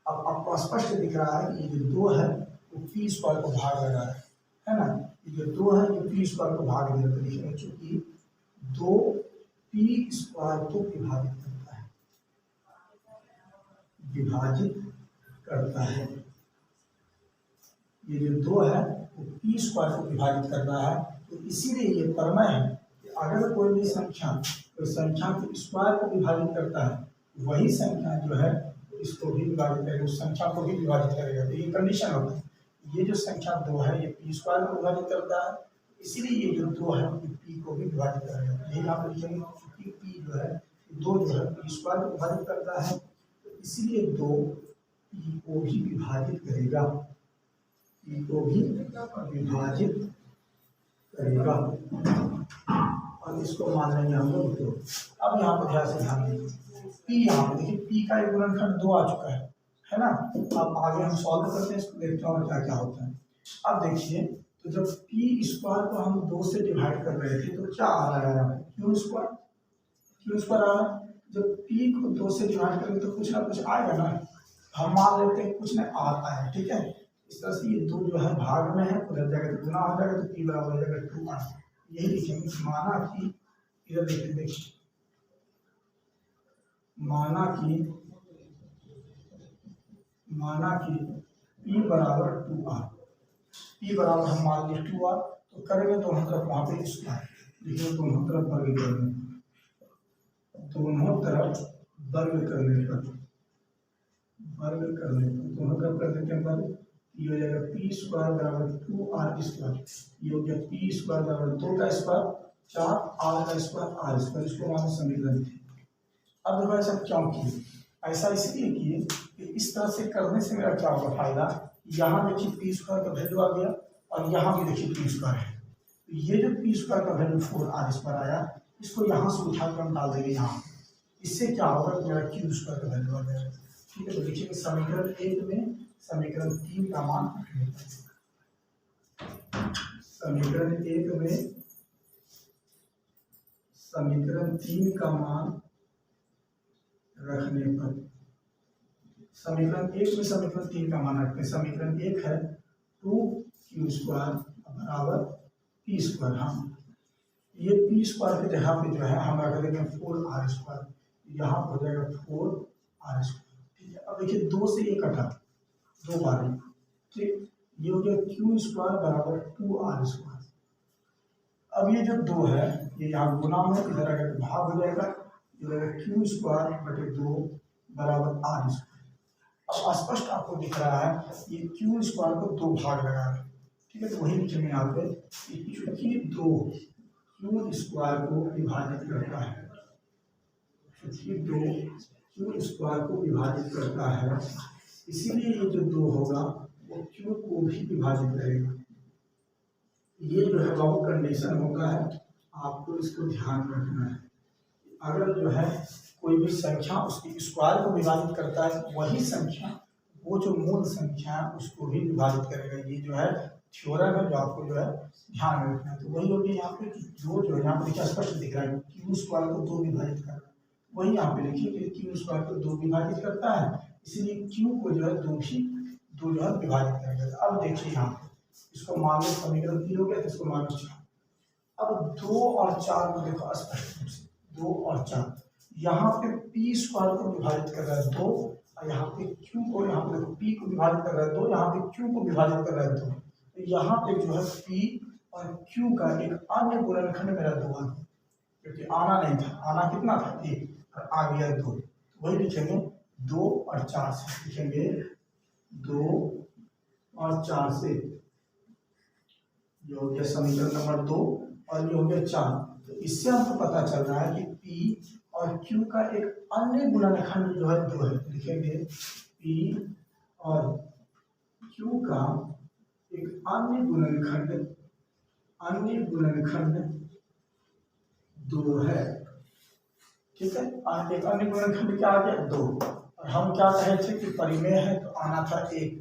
अब आपको स्पष्ट दिख रहा है कि ये जो 2 है वो p स्क्वायर को भाग रहा है ना? ये जो 2 है ये p स्क्वायर को भाग दे रहा है। लिखेंगे चूंकि 2 p स्क्वायर को विभाजित करता है, ये जो 2 है वो p स्क्वायर को विभाजित कर रहा है। तो इसीलिए ये प्रमेय है कि अगर कोई भी संख्या तो संख्या के स्क्वायर को विभाजित करता है वही संख्या जो है इसको भी विभाजित करेगा, उस संख्या को भी विभाजित करेगा। तो ये कंडीशन होता है। ये जो संख्या 2 है ये p स्क्वायर को विभाजित करता है, इसीलिए ये जो 2 है ये p को भी विभाजित करेगा। यही आप लिखेंगे क्योंकि p जो है 2 जो है p स्क्वायर को विभाजित करता है, तो इसीलिए 2 p को भी विभाजित करेगा, p को भी विभाजित करेगा। और इसको मान लेंगे हम लोग 2। अब यहाँ पर ध्यान दीजिए p, यहाँ पे देखिए p का एक गुणनखंड 2 आ चुका है ना? अब आगे हम सॉल्व करते हैं, इसको देखते हैं और क्या क्या होता है। अब देखिए तो जब p स्क्वायर को हम 2 से डिवाइड कर रहे थे तो क्या आ रहा है? q स्क्वायर आ रहा है। जब p को 2 से डिवाइड करेंगे तो कुछ ना कुछ आएगा ना, हम मान लेते हैं कुछ नहीं आता है। ठीक है, इस तरह से ये 2 जो है भाग में है, उधर जाकर तो गुना हो जाएगा तो p बराबर हो जाएगा 2r। यही लिखेंगे माना कि इधर देखिए माना कि p बराबर 2r, p बराबर हम मान लिए 2r, तो करेंगे दोनों तरफ वहां पे स्क्वायर। देखिए दोनों तरफ वर्ग करेंगे, दोनों तरफ वर्ग करने पर दोनों तरफ कर देते हैं वर्ग। ये हो जाएगा p स्क्वायर बराबर 2r स्क्वायर, ये हो गया p स्क्वायर बराबर 2 का स्क्वायर 4 r का स्क्वायर r स्क्वायर। इसको मान समीकरण। अब देखो ऐसा क्यों किए? ऐसा इसलिए किए कि इस तरह से करने से मेरा क्या होगा फायदा? यहाँ देखिए p स्क्वायर का वैल्यू आ गया और यहाँ भी देखिए p स्क्वायर है, तो ये जो p स्क्वायर का वैल्यू 4r स्क्वायर आया, इसको यहाँ से उठाकर हम डाल देंगे यहाँ। इससे क्या होगा कि मेरा q स्क्वायर का वैल्यू आ जाएगा। ठीक है, तो देखिए समीकरण 1 में समीकरण 3 का मान समीकरण 1 में समीकरण 3 का मान रखने पर समीकरण 1 में समीकरण 3 का मान रखते हैं। समीकरण 1 है 2q स्क्वायर बराबर p स्क्वायर। हम ये p स्क्वायर की जगह पे जो है हम रख देंगे 4r स्क्वायर। यहाँ पर हो जाएगा 4r²। ठीक है, अब देखिए 2 से ये कटा, 2 बार, ठीक, ये हो गया q² बराबर 2r²। अब ये जो 2 है ये यहाँ गुना में इधर अगर भाग हो जाएगा, इधर q²/2 बराबर r²। अब स्पष्ट आपको दिख रहा है ये q² को 2 भाग लगा है। ठीक है, तो वही लिखेंगे यहाँ पे, चूंकि 2 q² को विभाजित करता है, चूंकि 2 q² को विभाजित करता है, इसीलिए ये जो 2 होगा वो q को भी विभाजित करेगा। ये जो है बाबू कंडीशन होता है, आपको इसको ध्यान रखना है। अगर जो है कोई भी संख्या उसकी स्क्वायर को विभाजित करता है, वही संख्या वो जो मूल संख्या है उसको भी विभाजित करेगा। ये जो है थ्योरम है जो आपको जो है ध्यान में रखना है। तो वही होगी यहाँ पे 2 जो है यहाँ पे देखिए स्पष्ट दिख रहा है q² को 2 विभाजित कर रहा है, वही यहाँ पे लिखिए कि q² को 2 विभाजित करता है, इसीलिए q को जो है 2 जो है विभाजित करेगा। अब देखिए यहाँ पे इसको मान लो समीकरण 3 हो गया, तो इसको मान लो 4। अब 2 और 4 को देखो स्पष्ट रूप से, 2 और 4 यहाँ पे p² को विभाजित कर रहा है 2, और यहाँ पे q को, यहाँ पे देखो p को विभाजित कर रहा है 2, यहाँ पे q को विभाजित कर रहा है 2। तो यहाँ पे जो है p और q का एक अन्य गुणनखंड मेरा 2 आ गया, क्योंकि आना नहीं था, आना कितना था 1 और आ गया 2। तो वही लिखेंगे 2 और 4 से, लिखेंगे 2 और 4 से, ये हो गया समीकरण नंबर 2 और ये हो गया 4। तो इससे हमको पता चल रहा है कि p और q का एक अन्य गुणनखंड जो है 2 है। लिखेंगे p और q का एक अन्य गुणनखंड 2 है। ठीक है, एक अन्य गुणनखंड क्या आ गया 2, और हम क्या कहे थे कि परिमेय है तो आना था 1,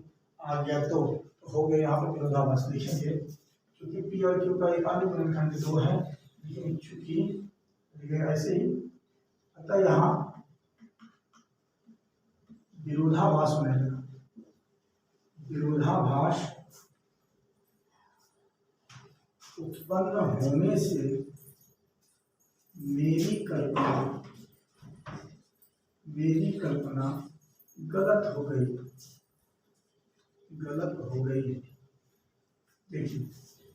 आ गया 2, तो हो गया यहाँ पे विरोधाभास। लिखेंगे क्योंकि p और q का एक अन्य गुणनखंड 2 है, लेकिन चूंकि ऐसे ही अतः यहाँ विरोधाभास होने लगा। विरोधाभास उत्पन्न होने से मेरी कल्पना गलत हो गई। देखिए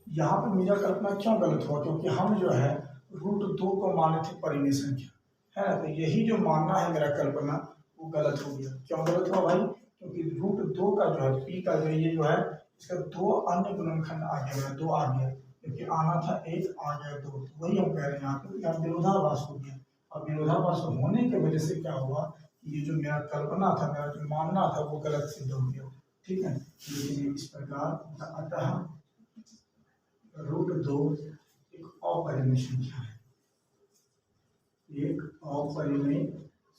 यहाँ पे मेरा कल्पना क्यों गलत हुआ, क्योंकि हम जो है √2 को माने थे परिमेय संख्या, है ना। तो यही जो मानना है मेरा कल्पना वो गलत हो गया। क्यों गलत हुआ भाई, क्योंकि √2 का जो है p का जो ये जो है इसका 2 अन्य गुणनखंड आ गया, 2 आ गया, क्योंकि आना था 1, आ गया 2। तो वही हम कह रहे हैं यहाँ पे, यहाँ विरोधाभास हो गया। और विरोधाभास होने की वजह से क्या हुआ, ये जो मेरा कल्पना था, मेरा जो मानना था वो गलत सिद्ध हो गया। ठीक है, लेकिन इस प्रकार अतः √2 एक अपरिमेय संख्या है, एक अपरिमेय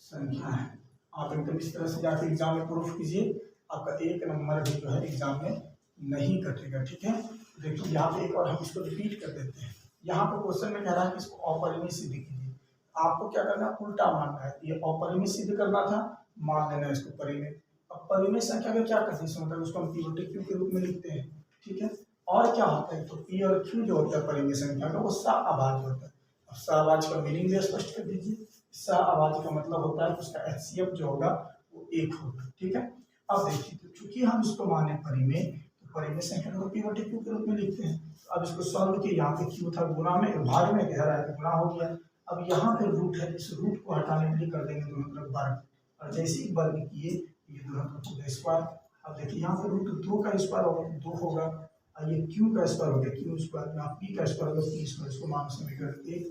संख्या है। आप एकदम इस तरह से जाके एग्जाम में प्रूफ कीजिए, आपका 1 नंबर भी जो है एग्जाम में नहीं कटेगा। ठीक है, देखिए यहाँ पे एक और हम इसको रिपीट कर देते हैं। यहाँ पे क्वेश्चन में कह रहा है कि इसको अपरिमेय सिद्ध कीजिए। आपको क्या करना है, उल्टा मानना है। ये अपरिमेय सिद्ध करना था, मान लेना है इसको परिमेय। अब परिमेय संख्या का क्या करते हैं, मतलब उसको हम p और q के रूप में लिखते हैं। ठीक है, और क्या होता है, तो p और q जो होता है परिमेय संख्या का वो सहअभाज्य होता है। अब सहअभाज्य का मीनिंग भी स्पष्ट कर दीजिए। सहअभाज्य का मतलब होता है उसका HCF जो होगा वो 1 होगा। ठीक है, अब देखिए तो चूंकि हम इसको माने परिमेय, तो परिमेय संख्या को p और q के रूप में लिखते हैं। अब इसको सॉल्व किए, यहाँ पे q था गुना में, भाग में कह रहा है गुना हो गया। अब यहाँ पे रूट है, इस रूट को हटाने के लिए कर देंगे दोनों तरफ वर्ग, और जैसे ही वर्ग किए ये दोनों तरफ स्क्वायर। अब देखिए यहाँ पे √2 का स्क्वायर होगा 2 होगा, और ये q का स्क्वायर हो गया q², यहाँ p का स्क्वायर होगा p², इसको मान समीकरण 1।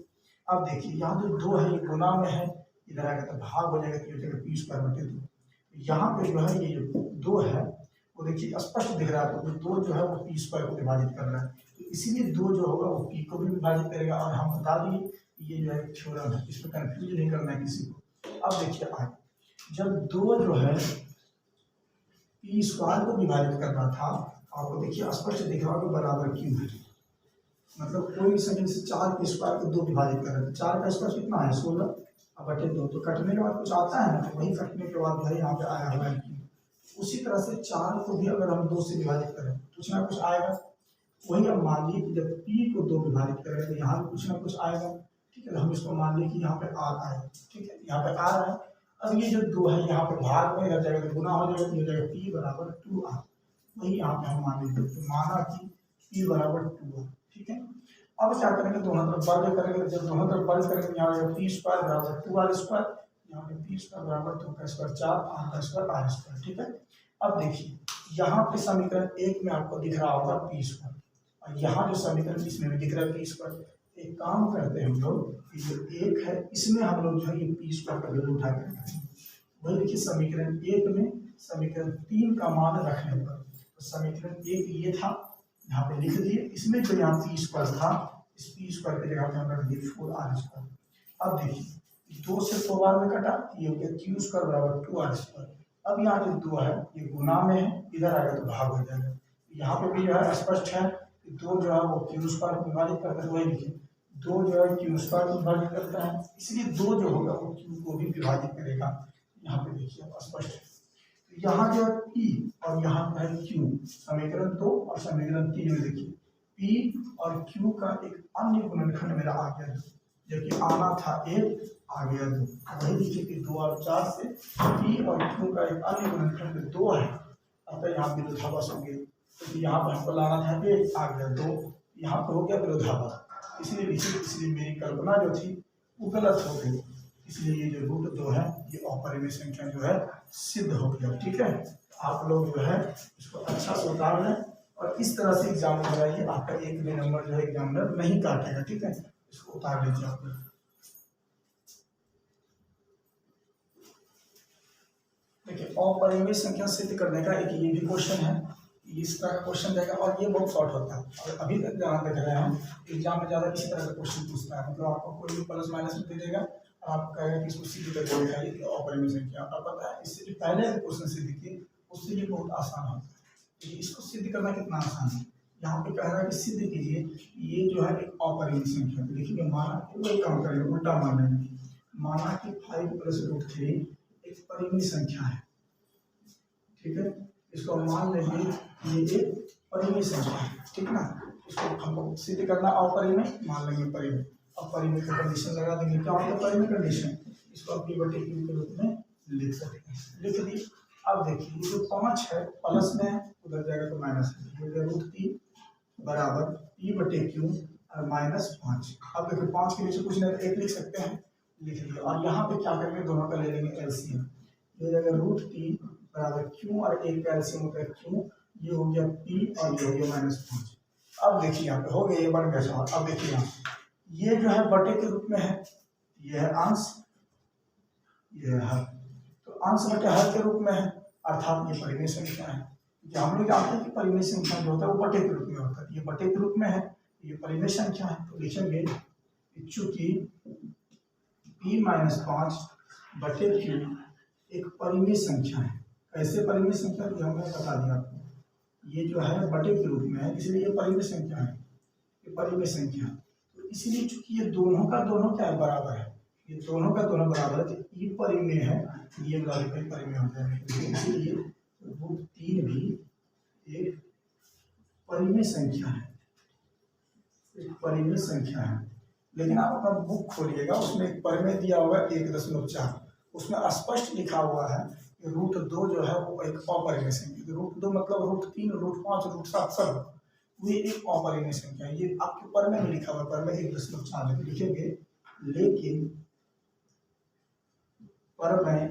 अब देखिए यहाँ जो 2 है ये गुना में है, इधर आएगा तो भाग हो जाएगा, तो ये जगह p²/2। यहाँ पे जो है ये 2 है वो देखिए स्पष्ट दिख रहा है, तो 2 जो है वो p² को विभाजित कर रहा है, तो इसीलिए 2 जो होगा वो p को भी विभाजित करेगा। और हम बता दिए ये जो है थ्योरम है, इसमें कंफ्यूज नहीं करना है किसी को। अब देखिए आगे, जब 2 जो है p² को विभाजित कर रहा था, आपको देखिए स्पष्ट दिख रहा है बराबर क्यों है, मतलब कोई भी संख्या से 4 के स्क्वायर को 2 विभाजित कर रहे थे। 4 का स्क्वायर कितना है 16, अब बटे 2, तो कटने के बाद कुछ आता है ना, तो वही कटने के बाद जो है यहाँ पे आया हुआ है। उसी तरह से 4 को भी अगर हम 2 से विभाजित करें कुछ ना कुछ आएगा। वही अब मान लीजिए जब p को 2 विभाजित करेंगे तो यहाँ भी कुछ ना कुछ आएगा। ठीक है। तो हम इसको मान लें कि यहाँ पे आर आए, ठीक है, यहाँ पे आर है। अब ये जो 2 है यहाँ पे भाग में इधर जाएगा तो गुना हो जाएगा, तो हो जाएगा P बराबर 2R। वही यहाँ पे हम मान लेंगे, तो माना कि P बराबर 2R, ठीक है। अब क्या करेंगे, दोनों तरफ वर्ग करेंगे। जब दोनों तरफ वर्ग करेंगे यहाँ आएगा P स्क्वायर बराबर 2R स्क्वायर, यहाँ पे P स्क्वायर बराबर 2 का स्क्वायर 4, R का स्क्वायर R स्क्वायर, ठीक है। अब देखिए यहाँ पे समीकरण 1 में आपको दिख रहा होगा P स्क्वायर, और यहाँ जो समीकरण इसमें भी दिख रहा है P स्क्वायर। एक काम करते हैं हम लोग, जो 1 है इसमें हम लोग जो है ये P स्क्वायर का वैल्यू उठा कर वही देखिए समीकरण 1 में समीकरण 3 का मान रखने पर, तो समीकरण 1 ये था, यहाँ पे लिख दिए। इसमें जो यहाँ P स्क्वायर था, इस P स्क्वायर की जगह पे हम रख दिए 4R स्क्वायर। अब देखिए 2 से 4 बार में कटा, ये हो गया Q स्क्वायर बराबर 2R स्क्वायर। अब यहाँ जो 2 है ये गुना में है, इधर आएगा तो भाग हो जाएगा। यहाँ पे भी जो है स्पष्ट है कि 2 जो है वो Q स्क्वायर को विभाजित करता है, वही लिखिए 2 जो है Q स्क्वायर को विभाजित करता है, इसलिए 2 जो होगा वो Q को भी विभाजित करेगा। यहाँ पे देखिए अब स्पष्ट है। तो यहाँ जो है P और यहाँ पे है Q, समीकरण 2 और समीकरण 3 में देखिए P और Q का एक अन्य गुणनखंड मेरा आ गया, जबकि आना था 1 आ गया 2। वही देखिए कि 2 और 4 से P और Q का एक अन्य गुणनखंड 2 है, अतः यहाँ विरोधाभास हो गया। तो यहाँ पर हमको लाना था 1 आ गया 2, यहाँ पर हो गया विरोधाभास, इसलिए देखिए इसलिए मेरी कल्पना जो थी वो गलत हो गई। इसलिए ये जो रूट 2 है ये अपरिमेय संख्या जो है सिद्ध हो गया, ठीक है। आप लोग जो है इसको अच्छा से उतार लें और इस तरह से एग्जाम में लगाइए, आपका 1 भी नंबर जो है एग्जामिनर नहीं काटेगा, ठीक है। इसको उतार लीजिए आप लोग। देखिए अपरिमेय संख्या सिद्ध करने का एक ये भी क्वेश्चन है, इस तरह का क्वेश्चन देगा और ये बहुत शॉर्ट होता है। और अभी तक जहाँ देख रहे हैं एग्जाम में ज़्यादा इसी तरह का क्वेश्चन पूछता है, मतलब आपको कोई भी प्लस माइनस में दे देगा, आप कहेंगे कि इसको सीधी करके दिखाइए कि अपरिमेय संख्या। आपको पता है इससे पहले क्वेश्चन से देखिए उससे ये बहुत आसान होता है, लेकिन इसको सिद्ध करना कितना आसान है। यहाँ पे कह रहा है कि सिद्ध कीजिए ये जो है एक अपरिमेय संख्या, देखिए माना वही काम करेंगे, उल्टा मान लेंगे। माना कि 5 + √3 एक परिमेय संख्या है, ठीक है। इसको मान लेंगे ये एक परिमेय संख्या है, ठीक ना। इसको हमको सिद्ध करना अपरिमेय, मान लेंगे परिमेय। अब परिमेय का कंडीशन लगा देंगे, क्या होता है परिमेय कंडीशन, इसको अब P/Q के रूप में लिख सकते हैं, लिख दी। अब देखिए ये जो 5 है प्लस में है, उधर जाएगा तो माइनस है, √3 बराबर P/Q और -5। अब देखिए 5 के नीचे कुछ नहीं 1 लिख सकते हैं, लिख दिया। और यहाँ पे क्या करेंगे, दोनों का ले लेंगे एलसीएम, ये जाएगा √3 बराबर Q और 1 का एलसीएम होता है Q, ये हो गया P और ये हो गया -5। अब देखिए यहाँ पे हो गया, ये बन गया सवाल। अब देखिए यहाँ ये जो है बटे के रूप में है, ये है अंश, ये है हर, तो अंश बटे हर के रूप में है, अर्थात ये परिमेय संख्या है। कि हम लोग जानते हैं कि परिमेय संख्या जो होता है वो बटे के रूप में होता है, ये बटे के रूप में है, ये परिमेय संख्या है। तो लिखेंगे चूंकि P-5 बटे Q एक परिमेय संख्या है। कैसे परिमेय संख्या, तो हमने बता दिया आपको, ये जो है बटे के रूप में है इसलिए ये परिमेय संख्या है, ये परिमेय संख्या। तो इसलिए चूंकि ये दोनों का दोनों क्या है, बराबर है, ये दोनों का दोनों बराबर है, तो ये परिमेय है, ये परिमेय हो जाएगा। इसलिए √3 भी एक परिमेय संख्या है, एक परिमेय संख्या है। लेकिन आप अपना बुक खोलिएगा, उसमें एक परिमेय दिया होगा 1.4, उसमें स्पष्ट लिखा हुआ है कि √2 जो है वो एक अपरिमेय संख्या, √2 मतलब √3 √5 √7 सब ये एक अपरिमेय संख्या है। ये आपके परिमेय में लिखा हुआ है, परिमेय 1.4 लिखेंगे, लेकिन परिमेय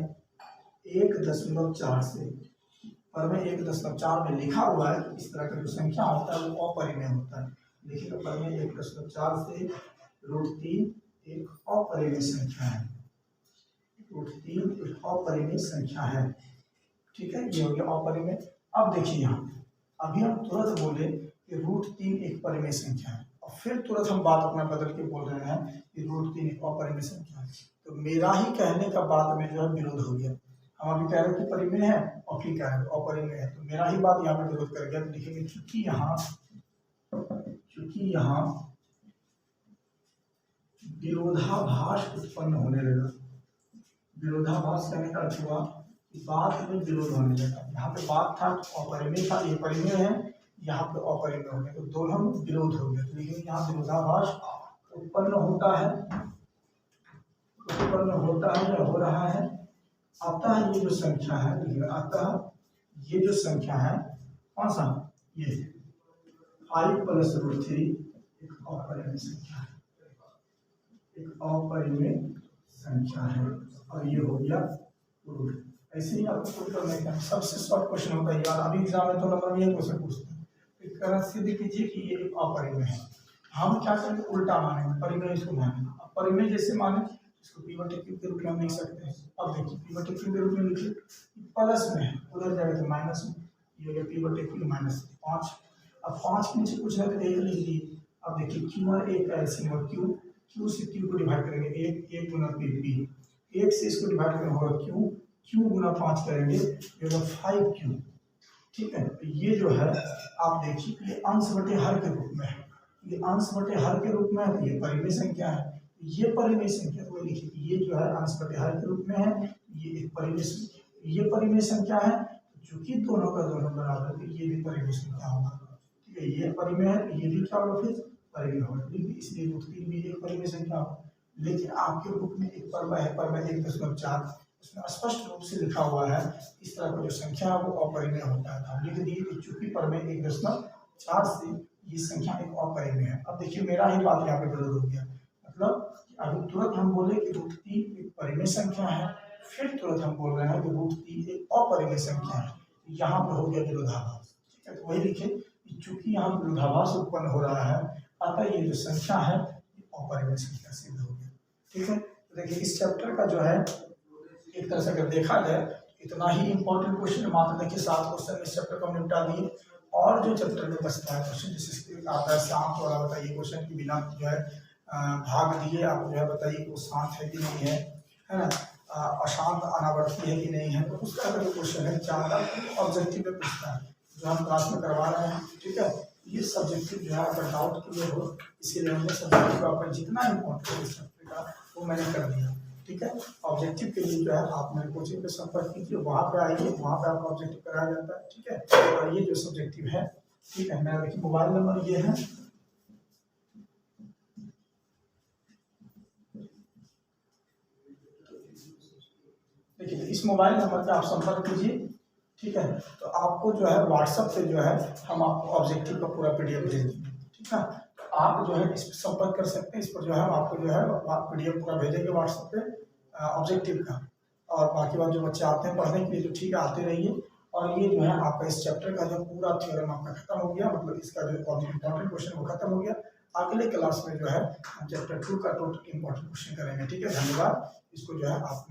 1.4 से परिमेय 1.4 में लिखा हुआ है इस तरह का जो संख्या होता है वो अपरिमेय होता है। देखिए परिमेय 1.4 से √3 एक अपरिमेय संख्या है, √3 एक अपरिमेय संख्या है, ठीक है, ये हो गया अपरिमेय। अब देखिए यहाँ अभी हम तुरंत बोले कि √3 एक परिमेय संख्या है, और फिर तुरंत हम बात अपना बदल के बोल रहे हैं कि √3 एक अपरिमेय संख्या है। तो मेरा ही कहने का बात में जो है विरोध हो गया। हम अभी कह रहे हैं कि परिमेय है और फिर कह रहे हैं अपरिमेय है, तो मेरा ही बात यहाँ पे विरोध कर गया। तो लिखेंगे चूंकि यहाँ विरोधाभास उत्पन्न होने लगा, विरोधाभास करने का अर्थ हुआ कि बात में विरोध होने लगा। यहाँ पे बात था अपरिमेय था, ये परिमेय है, यहाँ पे अपरिमेय हो गया, तो दोनों में विरोध हो गया। तो लेकिन यहाँ विरोधाभास उत्पन्न होता है उत्पन्न होता है या हो रहा है। अतः ये जो संख्या है, देखिए अतः ये जो संख्या है कौन सा, ये 5 + √3 एक अपरिमेय संख्या है, एक अपरिमेय संख्या है। और ये हो गया रूट। ऐसे ही आपको प्रूव करने का सबसे शॉर्ट क्वेश्चन होता है यार, अभी एग्जाम में तो नंबर में ये क्वेश्चन पूछते हैं, इस तरह सिद्ध कीजिए कि ये एक अपरिमेय है। हम क्या करेंगे, उल्टा मानेंगे, परिमेय इसको मानेंगे। अब परिमेय जैसे माने इसको p/q के रूप में हम लिख सकते हैं। अब देखिए p/q के रूप में लिखिए, प्लस में है उधर जाएगा तो माइनस में, ये हो गया p/q -5। अब 5 के नीचे कुछ है तो 1 लिख दिए। अब देखिए q और 1 का एलसीएम, और q से q को डिवाइड करेंगे, 1 गुना p, 1 से इसको डिवाइड करेंगे होगा q गुना 5 करेंगे, ये होगा 5q। ठीक है, तो ये जो है आप देखिए ये अंश बटे हर के रूप में है, ये अंश बटे हर के रूप में है, तो ये परिमेय संख्या है। ये परिमेय संख्या को लिखिए कि ये जो है अंश बटे हर के रूप में है, ये एक परिमेय संख्या है। चूंकि दोनों का दोनों बराबर है, तो ये भी परिमेय संख्या होगा। ठीक है, ये परिमेय है, ये भी क्या होगा, फिर परिमेय होगा। इसलिए √3 भी एक परिमेय संख्या होगा। लेकिन आपके बुक में एक परिमेय है, परिमेय 1.4, उसमें स्पष्ट रूप से लिखा हुआ है इस तरह का जो संख्या है वो अपरिमेय होता है। हम लिख दिए कि चूंकि परिमेय 1.4 से ये संख्या एक अपरिमेय है। अब देखिए मेरा ही बात यहाँ पे गलत हो गया, मतलब अभी तुरंत हम बोले कि √3 एक परिमेय संख्या है, फिर तुरंत हम बोल रहे हैं कि √3 एक अपरिमेय संख्या है। यहाँ पे हो गया विरोधाभास। ठीक है, तो वही लिखे कि चूंकि यहाँ विरोधाभास उत्पन्न हो रहा है, अतः ये जो संख्या है ये अपरिमेय संख्या सिद्ध हो गया। ठीक है, तो देखिए इस चैप्टर का जो है एक तरह से अगर देखा जाए इतना ही इंपॉर्टेंट क्वेश्चन मात्र देखिए 7 क्वेश्चन इस चैप्टर को निपटा दिए। और जो चैप्टर में बचता है क्वेश्चन, जैसे आता है शांत वाला, बताइए क्वेश्चन की बिना जो है भाग दिए आप जो है बताइए वो शांत है कि नहीं है ना, अशांत अनावर्ती है कि नहीं है। तो उसका अगर क्वेश्चन है ज़्यादा ऑब्जेक्टिव में पूछता है जो हम क्लास में करवा रहे हैं। ठीक है, ये सब्जेक्टिव जो है अगर डाउट क्लियर हो, इसीलिए हमने सब्जेक्टिव आपका जितना इम्पोर्टेंट है इस चैप्टर का वो मैंने कर दिया। ठीक है, ऑब्जेक्टिव के लिए जो है आप मेरे कोचिंग पे संपर्क कीजिए, वहाँ पे आइए, वहाँ पे आपको ऑब्जेक्टिव कराया जाता है। ठीक है, और ये जो सब्जेक्टिव है, ठीक है, मेरा देखिए मोबाइल नंबर ये है, देखिए इस मोबाइल नंबर पे आप संपर्क कीजिए। ठीक है, तो आपको जो है व्हाट्सएप पे जो है हम आपको ऑब्जेक्टिव का पूरा PDF भेज देंगे। ठीक है, तो आप जो है इस पर संपर्क कर सकते हैं, इस पर जो है हम आपको जो है PDF पूरा भेजेंगे व्हाट्सएप पे ऑब्जेक्टिव का। और बाकी बात जो बच्चे आते हैं पढ़ने के लिए तो ठीक है आते रहिए। और ये जो है आपका इस चैप्टर का जो पूरा थ्योरम आपका खत्म हो गया, मतलब इसका जो इम्पोर्टेंट क्वेश्चन वो खत्म हो गया। अगले क्लास में जो है चैप्टर 2 का टोटल इम्पोर्टेंट क्वेश्चन करेंगे। ठीक है, धन्यवाद। इसको जो है आप